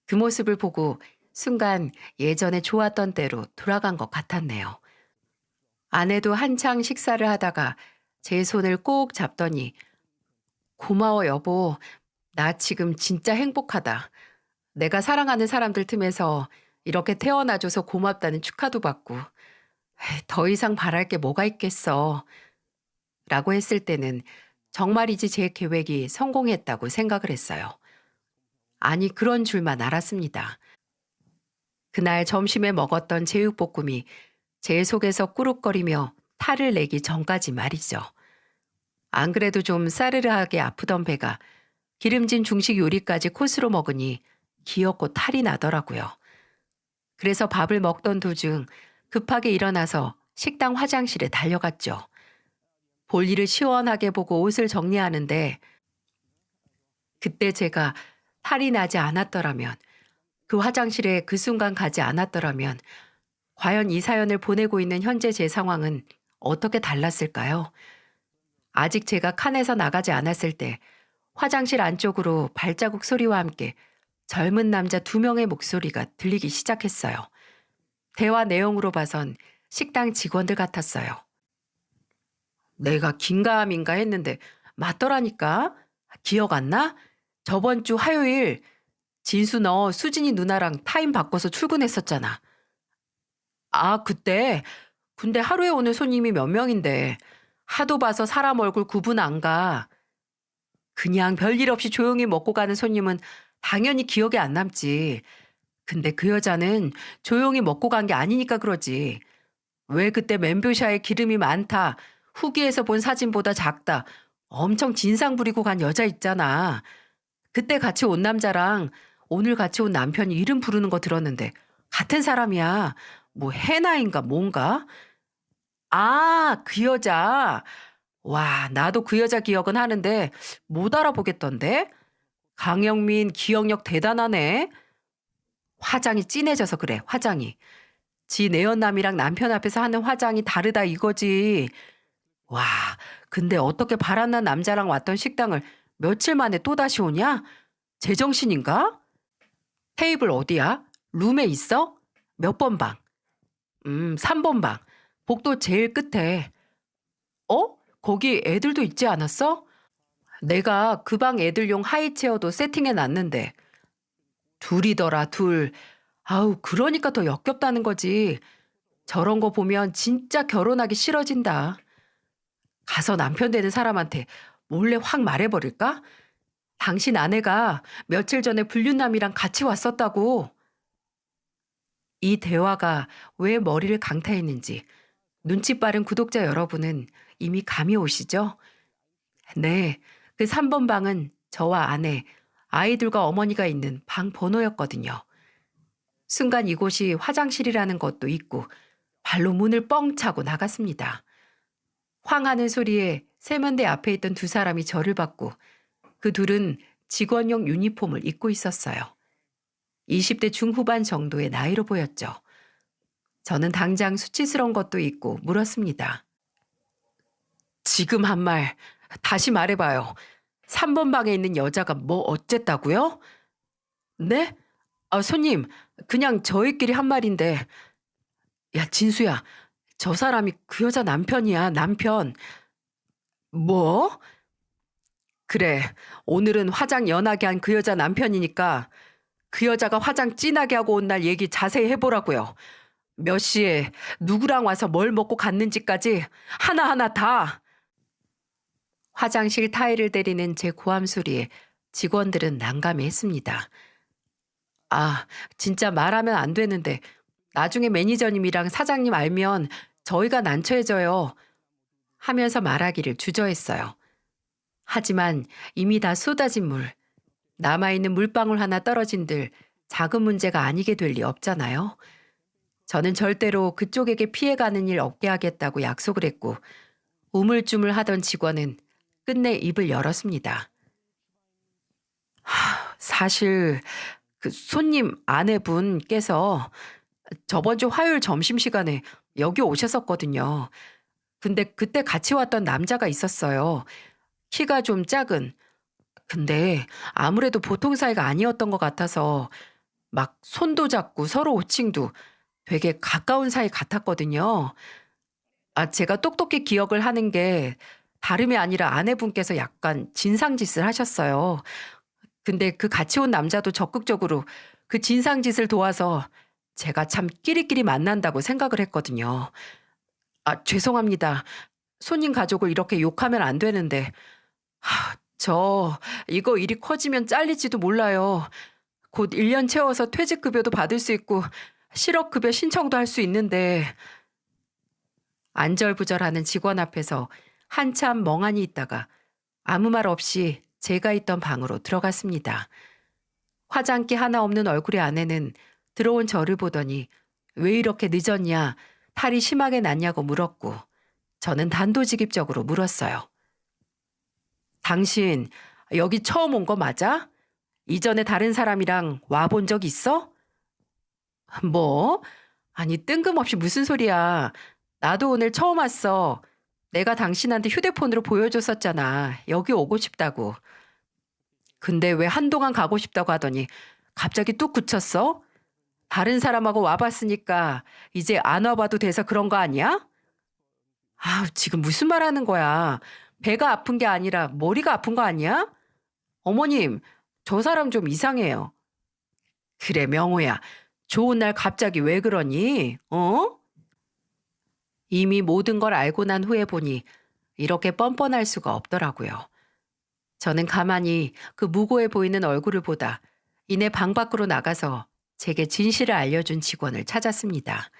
그 모습을 보고 순간 예전에 좋았던 때로 돌아간 것 같았네요. 아내도 한창 식사를 하다가 제 손을 꼭 잡더니 고마워 여보. 나 지금 진짜 행복하다. 내가 사랑하는 사람들 틈에서 이렇게 태어나줘서 고맙다는 축하도 받고 더 이상 바랄 게 뭐가 있겠어. 라고 했을 때는 정말이지 제 계획이 성공했다고 생각을 했어요. 아니 그런 줄만 알았습니다. 그날 점심에 먹었던 제육볶음이 제 속에서 꾸룩거리며 탈을 내기 전까지 말이죠. 안 그래도 좀 싸르르하게 아프던 배가 기름진 중식 요리까지 코스로 먹으니 기었고 탈이 나더라고요. 그래서 밥을 먹던 도중 급하게 일어나서 식당 화장실에 달려갔죠. 볼일을 시원하게 보고 옷을 정리하는데 그때 제가 탈이 나지 않았더라면 그 화장실에 그 순간 가지 않았더라면 과연 이 사연을 보내고 있는 현재 제 상황은 어떻게 달랐을까요? 아직 제가 칸에서 나가지 않았을 때 화장실 안쪽으로 발자국 소리와 함께 젊은 남자 2명의 목소리가 들리기 시작했어요. 대화 내용으로 봐선 식당 직원들 같았어요. 내가 긴가민가 했는데 맞더라니까. 기억 안 나? 저번 주 화요일 진수 너 수진이 누나랑 타임 바꿔서 출근했었잖아. 아 그때 근데 하루에 오는 손님이 몇 명인데 하도 봐서 사람 얼굴 구분 안 가. 그냥 별일 없이 조용히 먹고 가는 손님은 당연히 기억에 안 남지. 근데 그 여자는 조용히 먹고 간 게 아니니까 그러지. 왜 그때 맨뷰샤에 기름이 많다. 후기에서 본 사진보다 작다. 엄청 진상 부리고 간 여자 있잖아. 그때 같이 온 남자랑 오늘 같이 온 남편이 이름 부르는 거 들었는데 같은 사람이야. 뭐 해나인가 뭔가? 아, 그 여자. 와, 나도 그 여자 기억은 하는데 못 알아보겠던데? 강영민 기억력 대단하네. 화장이 진해져서 그래, 화장이. 지 내연남이랑 남편 앞에서 하는 화장이 다르다 이거지. 와, 근데 어떻게 바람난 남자랑 왔던 식당을 며칠 만에 또다시 오냐? 제정신인가? 테이블 어디야? 룸에 있어? 몇 번 방? 3번 방. 복도 제일 끝에. 어? 거기 애들도 있지 않았어? 내가 그 방 애들용 하이체어도 세팅해 놨는데. 둘이더라, 둘. 아우, 그러니까 더 역겹다는 거지. 저런 거 보면 진짜 결혼하기 싫어진다. 가서 남편 되는 사람한테 몰래 확 말해버릴까? 당신 아내가 며칠 전에 불륜남이랑 같이 왔었다고. 이 대화가 왜 머리를 강타했는지 눈치 빠른 구독자 여러분은 이미 감이 오시죠? 네, 그 3번 방은 저와 아내, 아이들과 어머니가 있는 방 번호였거든요. 순간 이곳이 화장실이라는 것도 있고 발로 문을 뻥 차고 나갔습니다. 황하는 소리에 세면대 앞에 있던 두 사람이 저를 봤고 그 둘은 직원용 유니폼을 입고 있었어요. 20대 중후반 정도의 나이로 보였죠. 저는 당장 수치스러운 것도 있고 물었습니다. 지금 한 말 다시 말해봐요. 3번 방에 있는 여자가 뭐 어쨌다고요? 네? 손님, 그냥 저희끼리 한 말인데. 야, 진수야, 저 사람이 그 여자 남편이야, 남편. 뭐? 그래, 오늘은 화장 연하게 한 그 여자 남편이니까 그 여자가 화장 진하게 하고 온 날 얘기 자세히 해보라고요. 몇 시에 누구랑 와서 뭘 먹고 갔는지까지 하나하나 다. 화장실 타일을 때리는 제 고함 소리에 직원들은 난감해했습니다. 아, 진짜 말하면 안 되는데 나중에 매니저님이랑 사장님 알면 저희가 난처해져요. 하면서 말하기를 주저했어요. 하지만 이미 다 쏟아진 물, 남아있는 물방울 하나 떨어진들 작은 문제가 아니게 될 리 없잖아요. 저는 절대로 그쪽에게 피해가는 일 없게 하겠다고 약속을 했고 우물쭈물 하던 직원은 끝내 입을 열었습니다. 사실 그 손님 아내분께서 저번 주 화요일 점심시간에 여기 오셨었거든요. 근데 그때 같이 왔던 남자가 있었어요. 키가 좀 작은. 근데 아무래도 보통 사이가 아니었던 것 같아서 막 손도 잡고 서로 호칭도 되게 가까운 사이 같았거든요. 제가 똑똑히 기억을 하는 게 다름이 아니라 아내분께서 약간 진상짓을 하셨어요. 근데 그 같이 온 남자도 적극적으로 그 진상짓을 도와서 제가 참 끼리끼리 만난다고 생각을 했거든요. 죄송합니다. 손님 가족을 이렇게 욕하면 안 되는데. 저 이거 일이 커지면 잘릴지도 몰라요. 곧 1년 채워서 퇴직급여도 받을 수 있고 실업급여 신청도 할 수 있는데. 안절부절하는 직원 앞에서 한참 멍하니 있다가 아무 말 없이 제가 있던 방으로 들어갔습니다. 화장기 하나 없는 얼굴의 아내는 들어온 저를 보더니 왜 이렇게 늦었냐, 탈이 심하게 났냐고 물었고 저는 단도직입적으로 물었어요. 당신 여기 처음 온 거 맞아? 이전에 다른 사람이랑 와본 적 있어? 뭐? 아니 뜬금없이 무슨 소리야. 나도 오늘 처음 왔어. 내가 당신한테 휴대폰으로 보여줬었잖아. 여기 오고 싶다고. 근데 왜 한동안 가고 싶다고 하더니 갑자기 뚝 굳혔어? 다른 사람하고 와봤으니까 이제 안 와봐도 돼서 그런 거 아니야? 지금 무슨 말 하는 거야? 배가 아픈 게 아니라 머리가 아픈 거 아니야? 어머님, 저 사람 좀 이상해요. 그래, 명호야. 좋은 날 갑자기 왜 그러니? 어? 이미 모든 걸 알고 난 후에 보니 이렇게 뻔뻔할 수가 없더라고요. 저는 가만히 그 무고해 보이는 얼굴을 보다 이내 방 밖으로 나가서 제게 진실을 알려준 직원을 찾았습니다.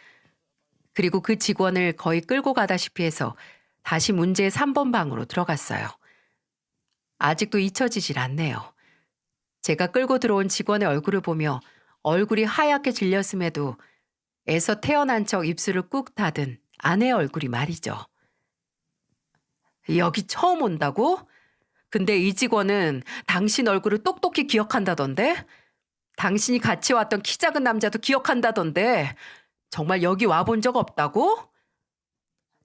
그리고 그 직원을 거의 끌고 가다시피 해서 다시 문제의 3번 방으로 들어갔어요. 아직도 잊혀지질 않네요. 제가 끌고 들어온 직원의 얼굴을 보며 얼굴이 하얗게 질렸음에도 애서 태어난 척 입술을 꾹 닫은 아내의 얼굴이 말이죠. 여기 처음 온다고? 근데 이 직원은 당신 얼굴을 똑똑히 기억한다던데? 당신이 같이 왔던 키 작은 남자도 기억한다던데 정말 여기 와본 적 없다고?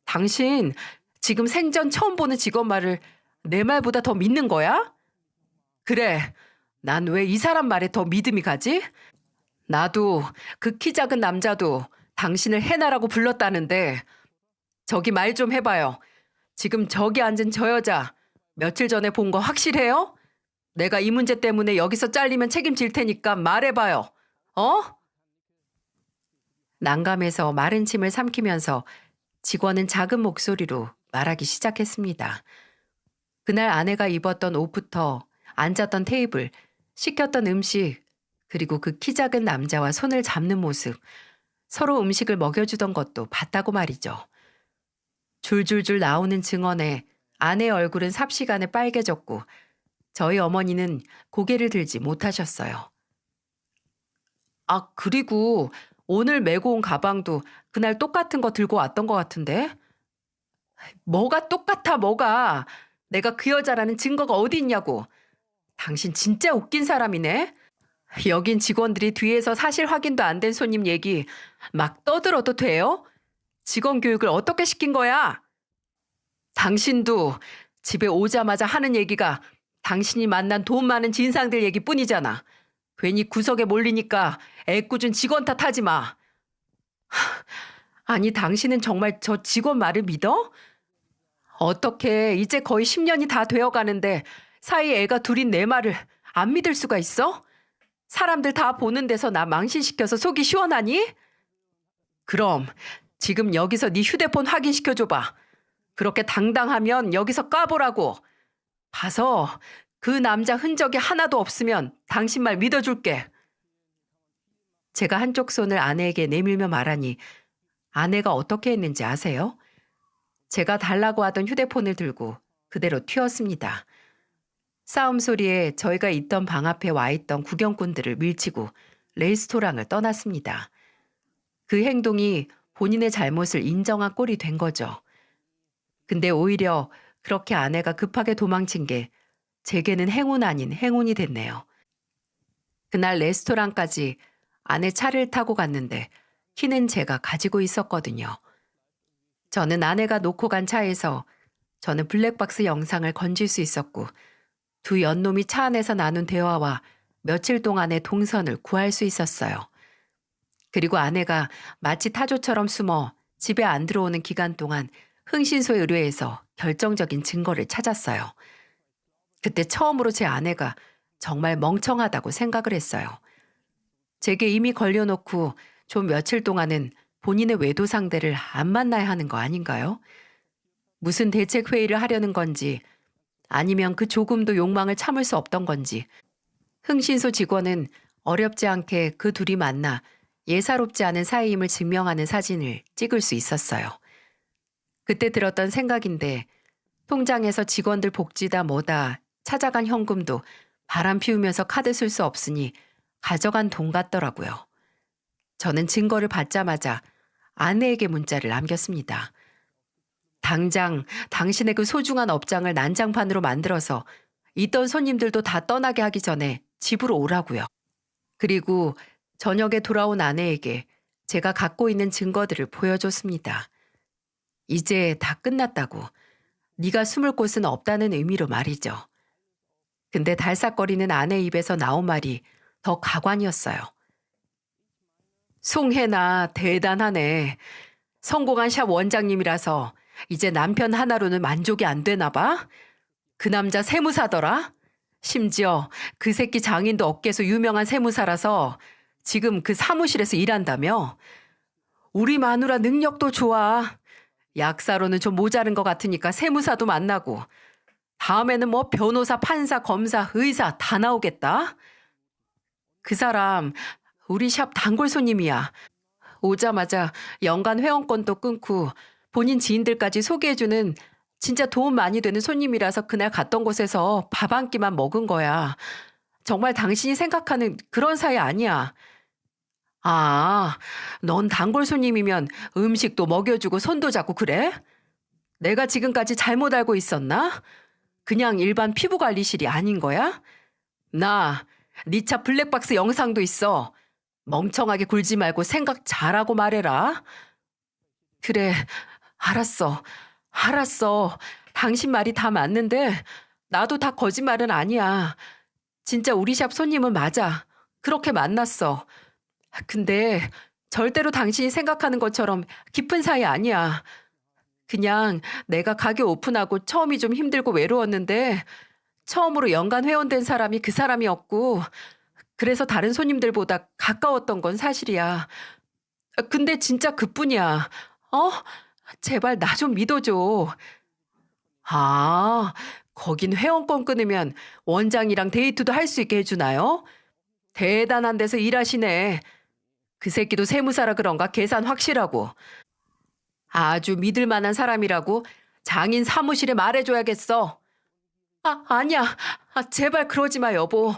당신 지금 생전 처음 보는 직원 말을 내 말보다 더 믿는 거야? 그래, 난 왜 이 사람 말에 더 믿음이 가지? 나도 그 키 작은 남자도 당신을 해나라고 불렀다는데 저기 말 좀 해봐요. 지금 저기 앉은 저 여자 며칠 전에 본 거 확실해요? 내가 이 문제 때문에 여기서 잘리면 책임질 테니까 말해봐요. 어? 난감해서 마른 침을 삼키면서 직원은 작은 목소리로 말하기 시작했습니다. 그날 아내가 입었던 옷부터 앉았던 테이블, 시켰던 음식, 그리고 그 키 작은 남자와 손을 잡는 모습, 서로 음식을 먹여주던 것도 봤다고 말이죠. 줄줄줄 나오는 증언에 아내 얼굴은 삽시간에 빨개졌고 저희 어머니는 고개를 들지 못하셨어요. 아, 그리고 오늘 메고 온 가방도 그날 똑같은 거 들고 왔던 것 같은데? 뭐가 똑같아, 뭐가. 내가 그 여자라는 증거가 어디 있냐고. 당신 진짜 웃긴 사람이네. 여긴 직원들이 뒤에서 사실 확인도 안 된 손님 얘기 막 떠들어도 돼요? 직원 교육을 어떻게 시킨 거야? 당신도 집에 오자마자 하는 얘기가 당신이 만난 돈 많은 진상들 얘기뿐이잖아. 괜히 구석에 몰리니까 애꿎은 직원 탓하지 마. 아니, 당신은 정말 저 직원 말을 믿어? 어떻게 이제 거의 10년이 다 되어가는데 사이에 애가 둘인 내 말을 안 믿을 수가 있어? 사람들 다 보는 데서 나 망신시켜서 속이 시원하니? 그럼 지금 여기서 네 휴대폰 확인시켜줘봐. 그렇게 당당하면 여기서 까보라고. 봐서 그 남자 흔적이 하나도 없으면 당신 말 믿어줄게. 제가 한쪽 손을 아내에게 내밀며 말하니 아내가 어떻게 했는지 아세요? 제가 달라고 하던 휴대폰을 들고 그대로 튀었습니다. 싸움 소리에 저희가 있던 방 앞에 와 있던 구경꾼들을 밀치고 레스토랑을 떠났습니다. 그 행동이 본인의 잘못을 인정한 꼴이 된 거죠. 근데 오히려 그렇게 아내가 급하게 도망친 게 제게는 행운 아닌 행운이 됐네요. 그날 레스토랑까지 아내 차를 타고 갔는데 키는 제가 가지고 있었거든요. 저는 아내가 놓고 간 차에서 저는 블랙박스 영상을 건질 수 있었고 두 연놈이 차 안에서 나눈 대화와 며칠 동안의 동선을 구할 수 있었어요. 그리고 아내가 마치 타조처럼 숨어 집에 안 들어오는 기간 동안 흥신소에 의뢰해서 결정적인 증거를 찾았어요. 그때 처음으로 제 아내가 정말 멍청하다고 생각을 했어요. 제게 이미 걸려놓고 좀 며칠 동안은 본인의 외도 상대를 안 만나야 하는 거 아닌가요? 무슨 대책 회의를 하려는 건지 아니면 그 조금도 욕망을 참을 수 없던 건지 흥신소 직원은 어렵지 않게 그 둘이 만나 예사롭지 않은 사이임을 증명하는 사진을 찍을 수 있었어요. 그때 들었던 생각인데 통장에서 직원들 복지다 뭐다 찾아간 현금도 바람 피우면서 카드 쓸 수 없으니 가져간 돈 같더라고요. 저는 증거를 받자마자 아내에게 문자를 남겼습니다. 당장 당신의 그 소중한 업장을 난장판으로 만들어서 있던 손님들도 다 떠나게 하기 전에 집으로 오라고요. 그리고 저녁에 돌아온 아내에게 제가 갖고 있는 증거들을 보여줬습니다. 이제 다 끝났다고. 네가 숨을 곳은 없다는 의미로 말이죠. 근데 달싹거리는 아내 입에서 나온 말이 더 가관이었어요. 송혜나 대단하네. 성공한 샵 원장님이라서 이제 남편 하나로는 만족이 안 되나 봐? 그 남자 세무사더라? 심지어 그 새끼 장인도 업계에서 유명한 세무사라서 지금 그 사무실에서 일한다며? 우리 마누라 능력도 좋아. 약사로는 좀 모자른 것 같으니까 세무사도 만나고 다음에는 뭐 변호사, 판사, 검사, 의사 다 나오겠다. 그 사람 우리 샵 단골 손님이야. 오자마자 연간 회원권도 끊고 본인 지인들까지 소개해주는 진짜 도움 많이 되는 손님이라서 그날 갔던 곳에서 밥 한 끼만 먹은 거야. 정말 당신이 생각하는 그런 사이 아니야. 아, 넌 단골 손님이면 음식도 먹여주고 손도 잡고 그래? 내가 지금까지 잘못 알고 있었나? 그냥 일반 피부관리실이 아닌 거야? 나 네 차 블랙박스 영상도 있어. 멍청하게 굴지 말고 생각 잘하고 말해라. 그래, 알았어. 알았어. 당신 말이 다 맞는데 나도 다 거짓말은 아니야. 진짜 우리 샵 손님은 맞아. 그렇게 만났어. 근데 절대로 당신이 생각하는 것처럼 깊은 사이 아니야. 그냥 내가 가게 오픈하고 처음이 좀 힘들고 외로웠는데 처음으로 연간 회원된 사람이 그 사람이었고, 그래서 다른 손님들보다 가까웠던 건 사실이야. 근데 진짜 그뿐이야. 어? 제발 나 좀 믿어줘. 아, 거긴 회원권 끊으면 원장이랑 데이트도 할 수 있게 해주나요? 대단한 데서 일하시네. 그 새끼도 세무사라 그런가 계산 확실하고. 아주 믿을 만한 사람이라고 장인 사무실에 말해줘야겠어. 아니야. 제발 그러지 마, 여보.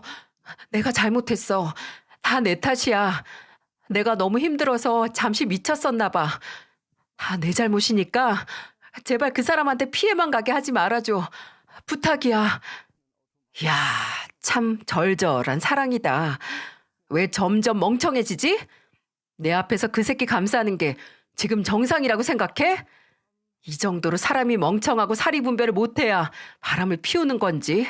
내가 잘못했어. 다 내 탓이야. 내가 너무 힘들어서 잠시 미쳤었나 봐. 다 내 잘못이니까 제발 그 사람한테 피해만 가게 하지 말아줘. 부탁이야. 야, 참 절절한 사랑이다. 왜 점점 멍청해지지? 내 앞에서 그 새끼 감싸는 게 지금 정상이라고 생각해? 이 정도로 사람이 멍청하고 사리분별을 못해야 바람을 피우는 건지.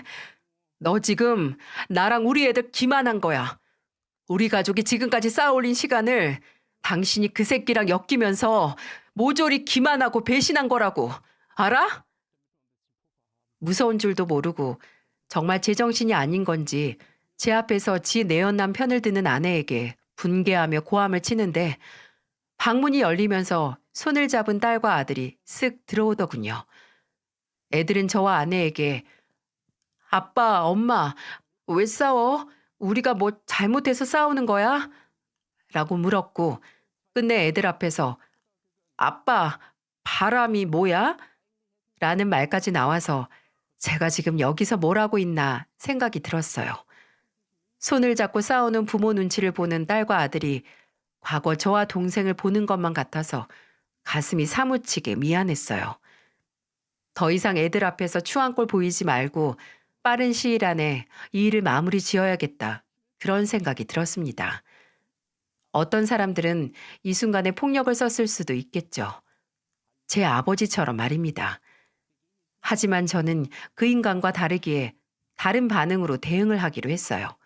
너 지금 나랑 우리 애들 기만한 거야. 우리 가족이 지금까지 쌓아올린 시간을 당신이 그 새끼랑 엮이면서 모조리 기만하고 배신한 거라고. 알아? 무서운 줄도 모르고 정말 제정신이 아닌 건지 제 앞에서 지 내연남 편을 드는 아내에게 분개하며 고함을 치는데 방문이 열리면서 손을 잡은 딸과 아들이 쓱 들어오더군요. 애들은 저와 아내에게 아빠, 엄마, 왜 싸워? 우리가 뭐 잘못해서 싸우는 거야? 라고 물었고 끝내 애들 앞에서 아빠, 바람이 뭐야? 라는 말까지 나와서 제가 지금 여기서 뭘 하고 있나 생각이 들었어요. 손을 잡고 싸우는 부모 눈치를 보는 딸과 아들이 과거 저와 동생을 보는 것만 같아서 가슴이 사무치게 미안했어요. 더 이상 애들 앞에서 추한 꼴 보이지 말고 빠른 시일 안에 이 일을 마무리 지어야겠다. 그런 생각이 들었습니다. 어떤 사람들은 이 순간에 폭력을 썼을 수도 있겠죠. 제 아버지처럼 말입니다. 하지만 저는 그 인간과 다르기에 다른 반응으로 대응을 하기로 했어요.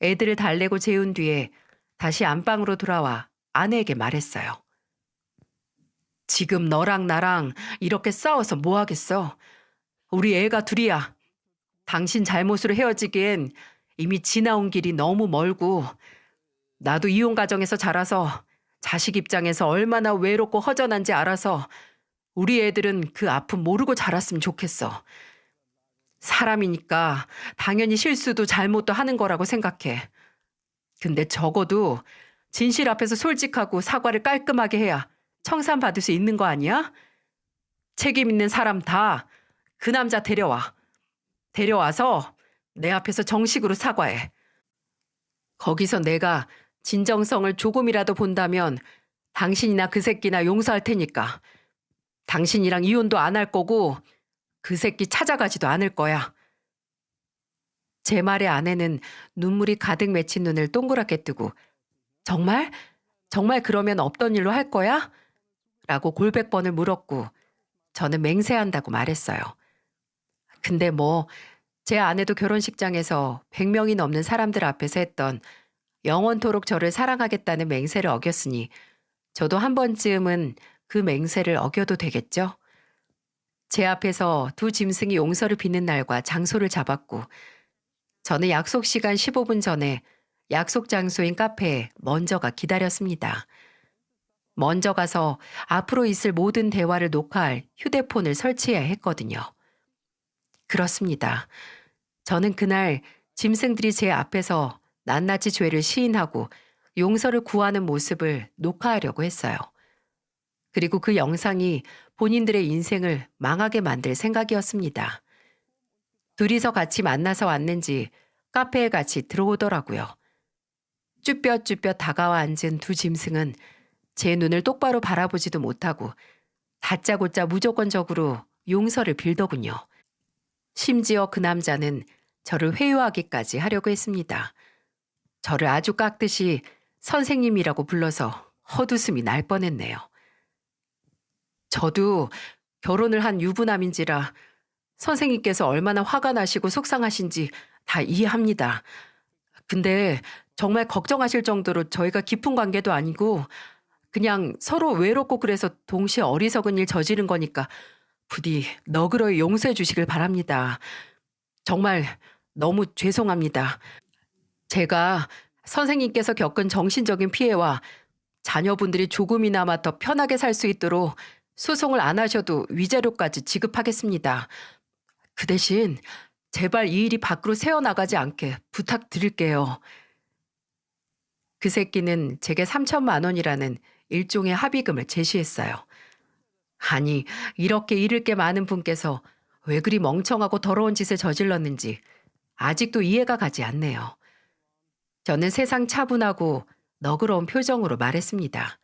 애들을 달래고 재운 뒤에 다시 안방으로 돌아와 아내에게 말했어요. 지금 너랑 나랑 이렇게 싸워서 뭐 하겠어? 우리 애가 둘이야. 당신 잘못으로 헤어지기엔 이미 지나온 길이 너무 멀고 나도 이혼 가정에서 자라서 자식 입장에서 얼마나 외롭고 허전한지 알아서 우리 애들은 그 아픔 모르고 자랐으면 좋겠어. 사람이니까 당연히 실수도 잘못도 하는 거라고 생각해. 근데 적어도 진실 앞에서 솔직하고 사과를 깔끔하게 해야 청산받을 수 있는 거 아니야? 책임 있는 사람 다 그 남자 데려와. 데려와서 내 앞에서 정식으로 사과해. 거기서 내가 진정성을 조금이라도 본다면 당신이나 그 새끼나 용서할 테니까. 당신이랑 이혼도 안 할 거고 그 새끼 찾아가지도 않을 거야. 제 말에 아내는 눈물이 가득 맺힌 눈을 동그랗게 뜨고 정말? 정말 그러면 없던 일로 할 거야? 라고 골백 번을 물었고 저는 맹세한다고 말했어요. 근데 뭐 제 아내도 결혼식장에서 100명이 넘는 사람들 앞에서 했던 영원토록 저를 사랑하겠다는 맹세를 어겼으니 저도 한 번쯤은 그 맹세를 어겨도 되겠죠? 제 앞에서 두 짐승이 용서를 비는 날과 장소를 잡았고 저는 약속 시간 15분 전에 약속 장소인 카페에 먼저가 기다렸습니다. 먼저 가서 앞으로 있을 모든 대화를 녹화할 휴대폰을 설치해야 했거든요. 그렇습니다. 저는 그날 짐승들이 제 앞에서 낱낱이 죄를 시인하고 용서를 구하는 모습을 녹화하려고 했어요. 그리고 그 영상이 본인들의 인생을 망하게 만들 생각이었습니다. 둘이서 같이 만나서 왔는지 카페에 같이 들어오더라고요. 쭈뼛쭈뼛 다가와 앉은 두 짐승은 제 눈을 똑바로 바라보지도 못하고 다짜고짜 무조건적으로 용서를 빌더군요. 심지어 그 남자는 저를 회유하기까지 하려고 했습니다. 저를 아주 깎듯이 선생님이라고 불러서 헛웃음이 날 뻔했네요. 저도 결혼을 한 유부남인지라 선생님께서 얼마나 화가 나시고 속상하신지 다 이해합니다. 근데 정말 걱정하실 정도로 저희가 깊은 관계도 아니고 그냥 서로 외롭고 그래서 동시에 어리석은 일 저지른 거니까 부디 너그러이 용서해 주시길 바랍니다. 정말 너무 죄송합니다. 제가 선생님께서 겪은 정신적인 피해와 자녀분들이 조금이나마 더 편하게 살 수 있도록 소송을 안 하셔도 위자료까지 지급하겠습니다. 그 대신 제발 이 일이 밖으로 새어나가지 않게 부탁드릴게요. 그 새끼는 제게 3천만 원이라는 일종의 합의금을 제시했어요. 아니, 이렇게 잃을 게 많은 분께서 왜 그리 멍청하고 더러운 짓을 저질렀는지 아직도 이해가 가지 않네요. 저는 세상 차분하고 너그러운 표정으로 말했습니다.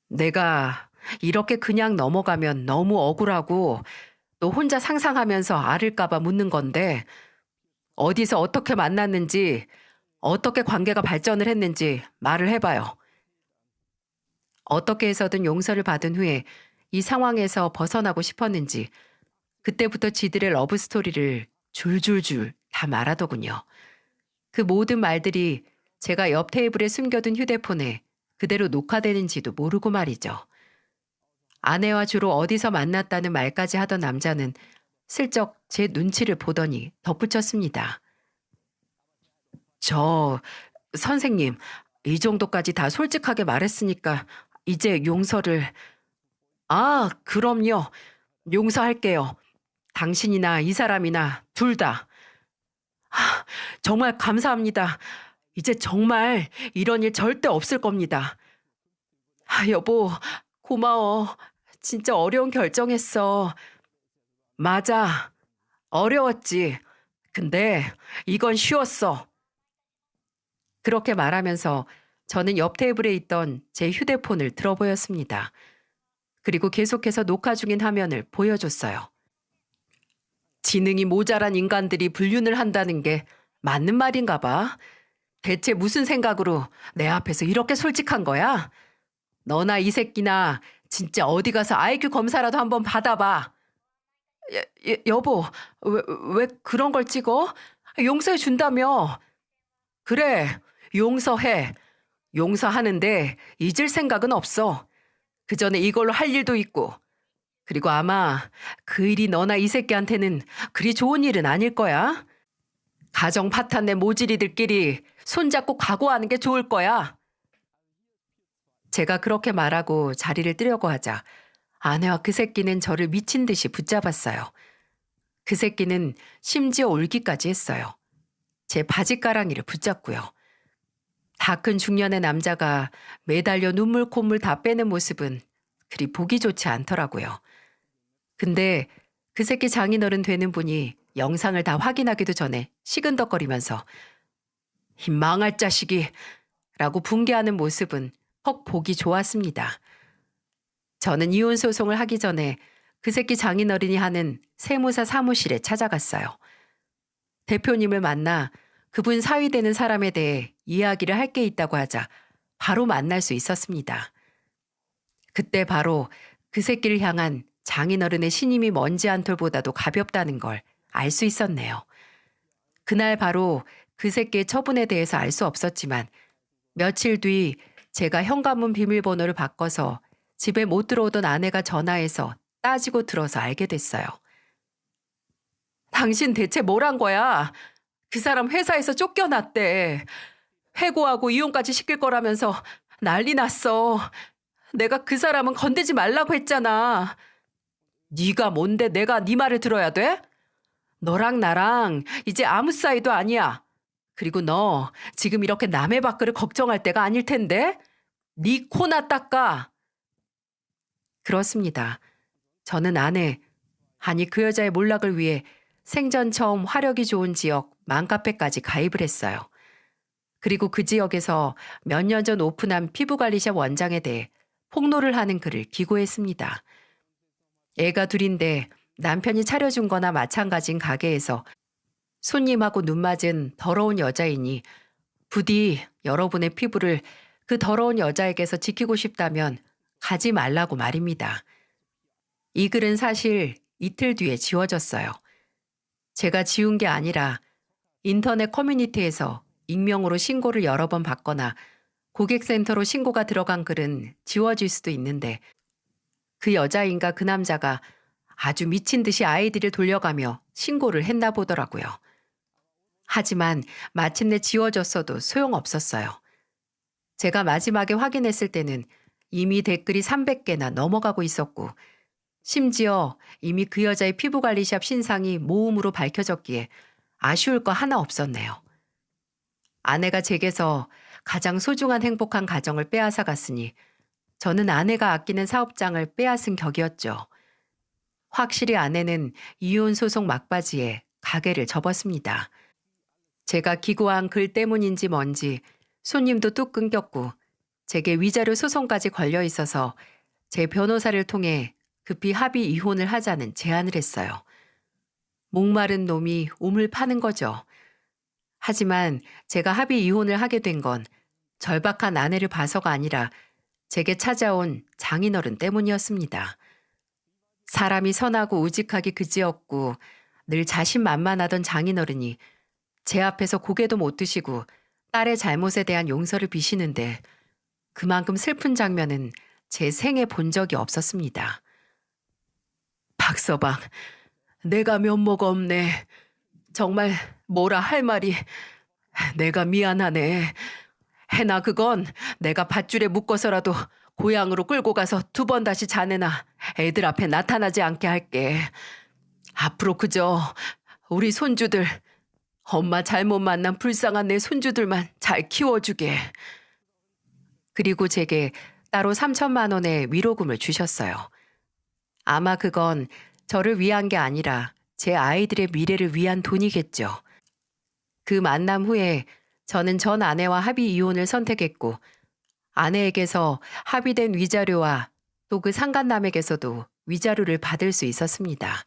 내가 이렇게 그냥 넘어가면 너무 억울하고 또 혼자 상상하면서 앓을까봐 묻는 건데 어디서 어떻게 만났는지 어떻게 관계가 발전을 했는지 말을 해봐요. 어떻게 해서든 용서를 받은 후에 이 상황에서 벗어나고 싶었는지 그때부터 지들의 러브 스토리를 줄줄줄 다 말하더군요. 그 모든 말들이 제가 옆 테이블에 숨겨둔 휴대폰에 그대로 녹화되는지도 모르고 말이죠. 아내와 주로 어디서 만났다는 말까지 하던 남자는 슬쩍 제 눈치를 보더니 덧붙였습니다. 저, 선생님, 이 정도까지 다 솔직하게 말했으니까 이제 용서를... 아, 그럼요. 용서할게요. 당신이나 이 사람이나 둘 다. 정말 감사합니다. 이제 정말 이런 일 절대 없을 겁니다. 여보, 고마워. 진짜 어려운 결정했어. 맞아. 어려웠지. 근데 이건 쉬웠어. 그렇게 말하면서 저는 옆 테이블에 있던 제 휴대폰을 들어보였습니다. 그리고 계속해서 녹화 중인 화면을 보여줬어요. 지능이 모자란 인간들이 불륜을 한다는 게 맞는 말인가 봐. 대체 무슨 생각으로 내 앞에서 이렇게 솔직한 거야? 너나 이 새끼나 진짜 어디 가서 IQ 검사라도 한번 받아봐. 여보, 왜 그런 걸 찍어? 용서해 준다며. 그래, 용서해. 용서하는데 잊을 생각은 없어. 그 전에 이걸로 할 일도 있고. 그리고 아마 그 일이 너나 이 새끼한테는 그리 좋은 일은 아닐 거야. 가정 파탄 낸 모질이들끼리 손잡고 각오하는 게 좋을 거야. 제가 그렇게 말하고 자리를 뜨려고 하자 아내와 그 새끼는 저를 미친 듯이 붙잡았어요. 그 새끼는 심지어 울기까지 했어요. 제 바지가랑이를 붙잡고요. 다 큰 중년의 남자가 매달려 눈물 콧물 다 빼는 모습은 그리 보기 좋지 않더라고요. 근데 그 새끼 장인어른 되는 분이 영상을 다 확인하기도 전에 시근덕거리면서 이 망할 자식이 라고 붕괴하는 모습은 헉 보기 좋았습니다. 저는 이혼 소송을 하기 전에 그 새끼 장인어른이 하는 세무사 사무실에 찾아갔어요. 대표님을 만나 그분 사위 되는 사람에 대해 이야기를 할 게 있다고 하자 바로 만날 수 있었습니다. 그때 바로 그 새끼를 향한 장인어른의 신임이 먼지 한 톨보다도 가볍다는 걸 알 수 있었네요. 그날 바로 그 새끼의 처분에 대해서 알 수 없었지만 며칠 뒤 제가 현관문 비밀번호를 바꿔서 집에 못 들어오던 아내가 전화해서 따지고 들어서 알게 됐어요. 당신 대체 뭘 한 거야? 그 사람 회사에서 쫓겨났대. 해고하고 이혼까지 시킬 거라면서 난리 났어. 내가 그 사람은 건들지 말라고 했잖아. 네가 뭔데 내가 네 말을 들어야 돼? 너랑 나랑 이제 아무 사이도 아니야. 그리고 너 지금 이렇게 남의 밖을 걱정할 때가 아닐 텐데? 네 코나 닦아. 그렇습니다. 저는 아내, 아니 그 여자의 몰락을 위해 생전 처음 화력이 좋은 지역 맘카페까지 가입을 했어요. 그리고 그 지역에서 몇 년 전 오픈한 피부관리샵 원장에 대해 폭로를 하는 글을 기고했습니다. 애가 둘인데 남편이 차려준 거나 마찬가지인 가게에서 손님하고 눈 맞은 더러운 여자이니 부디 여러분의 피부를 그 더러운 여자에게서 지키고 싶다면 가지 말라고 말입니다. 이 글은 사실 이틀 뒤에 지워졌어요. 제가 지운 게 아니라 인터넷 커뮤니티에서 익명으로 신고를 여러 번 받거나 고객센터로 신고가 들어간 글은 지워질 수도 있는데 그 여자인가 그 남자가 아주 미친 듯이 아이디를 돌려가며 신고를 했나 보더라고요. 하지만 마침내 지워졌어도 소용없었어요. 제가 마지막에 확인했을 때는 이미 댓글이 300개나 넘어가고 있었고, 심지어 이미 그 여자의 피부관리샵 신상이 모음으로 밝혀졌기에 아쉬울 거 하나 없었네요. 아내가 제게서 가장 소중한 행복한 가정을 빼앗아 갔으니 저는 아내가 아끼는 사업장을 빼앗은 격이었죠. 확실히 아내는 이혼 소송 막바지에 가게를 접었습니다. 제가 기고한 글 때문인지 뭔지 손님도 뚝 끊겼고 제게 위자료 소송까지 걸려 있어서 제 변호사를 통해 급히 합의 이혼을 하자는 제안을 했어요. 목마른 놈이 우물 파는 거죠. 하지만 제가 합의 이혼을 하게 된 건 절박한 아내를 봐서가 아니라 제게 찾아온 장인어른 때문이었습니다. 사람이 선하고 우직하기 그지없고 늘 자신만만하던 장인어른이 제 앞에서 고개도 못 드시고 딸의 잘못에 대한 용서를 비시는데 그만큼 슬픈 장면은 제 생에 본 적이 없었습니다. 박서방, 내가 면모가 없네. 정말 뭐라 할 말이. 내가 미안하네. 해나 그건 내가 밧줄에 묶어서라도 고향으로 끌고 가서 2번 다시 자네나 애들 앞에 나타나지 않게 할게. 앞으로 그저 우리 손주들, 엄마 잘못 만난 불쌍한 내 손주들만 잘 키워주게. 그리고 제게 따로 3천만 원의 위로금을 주셨어요. 아마 그건 저를 위한 게 아니라 제 아이들의 미래를 위한 돈이겠죠. 그 만남 후에 저는 전 아내와 합의 이혼을 선택했고 아내에게서 합의된 위자료와 또 그 상간남에게서도 위자료를 받을 수 있었습니다.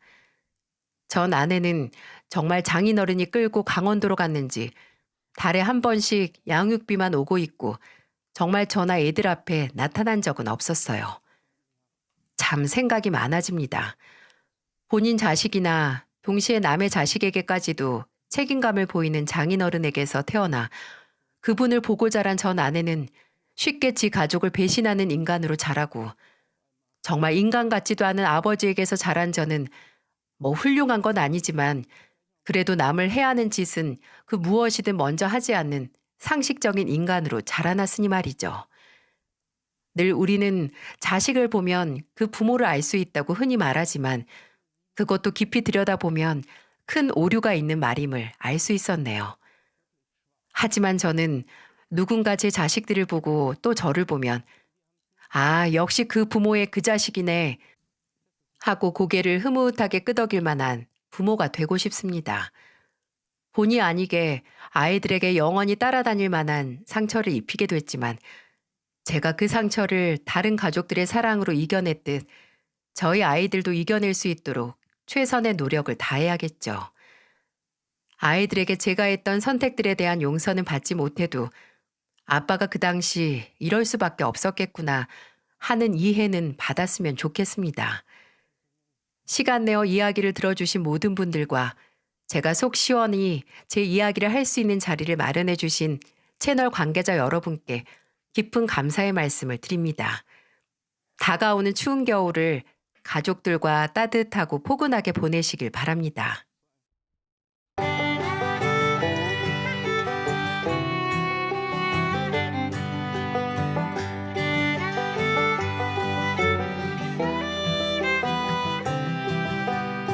전 아내는 정말 장인어른이 끌고 강원도로 갔는지 달에 한 번씩 양육비만 오고 있고 정말 저나 애들 앞에 나타난 적은 없었어요. 참 생각이 많아집니다. 본인 자식이나 동시에 남의 자식에게까지도 책임감을 보이는 장인어른에게서 태어나 그분을 보고 자란 전 아내는 쉽게 지 가족을 배신하는 인간으로 자라고 정말 인간 같지도 않은 아버지에게서 자란 저는 뭐 훌륭한 건 아니지만 그래도 남을 해하는 짓은 그 무엇이든 먼저 하지 않는 상식적인 인간으로 자라났으니 말이죠. 늘 우리는 자식을 보면 그 부모를 알 수 있다고 흔히 말하지만 그것도 깊이 들여다보면 큰 오류가 있는 말임을 알 수 있었네요. 하지만 저는 누군가 제 자식들을 보고 또 저를 보면 아, 역시 그 부모의 그 자식이네 하고 고개를 흐뭇하게 끄덕일 만한 부모가 되고 싶습니다. 본의 아니게 아이들에게 영원히 따라다닐 만한 상처를 입히게 됐지만 제가 그 상처를 다른 가족들의 사랑으로 이겨냈듯 저희 아이들도 이겨낼 수 있도록 최선의 노력을 다해야겠죠. 아이들에게 제가 했던 선택들에 대한 용서는 받지 못해도 아빠가 그 당시 이럴 수밖에 없었겠구나 하는 이해는 받았으면 좋겠습니다. 시간 내어 이야기를 들어주신 모든 분들과 제가 속 시원히 제 이야기를 할 수 있는 자리를 마련해 주신 채널 관계자 여러분께 깊은 감사의 말씀을 드립니다. 다가오는 추운 겨울을 가족들과 따뜻하고 포근하게 보내시길 바랍니다.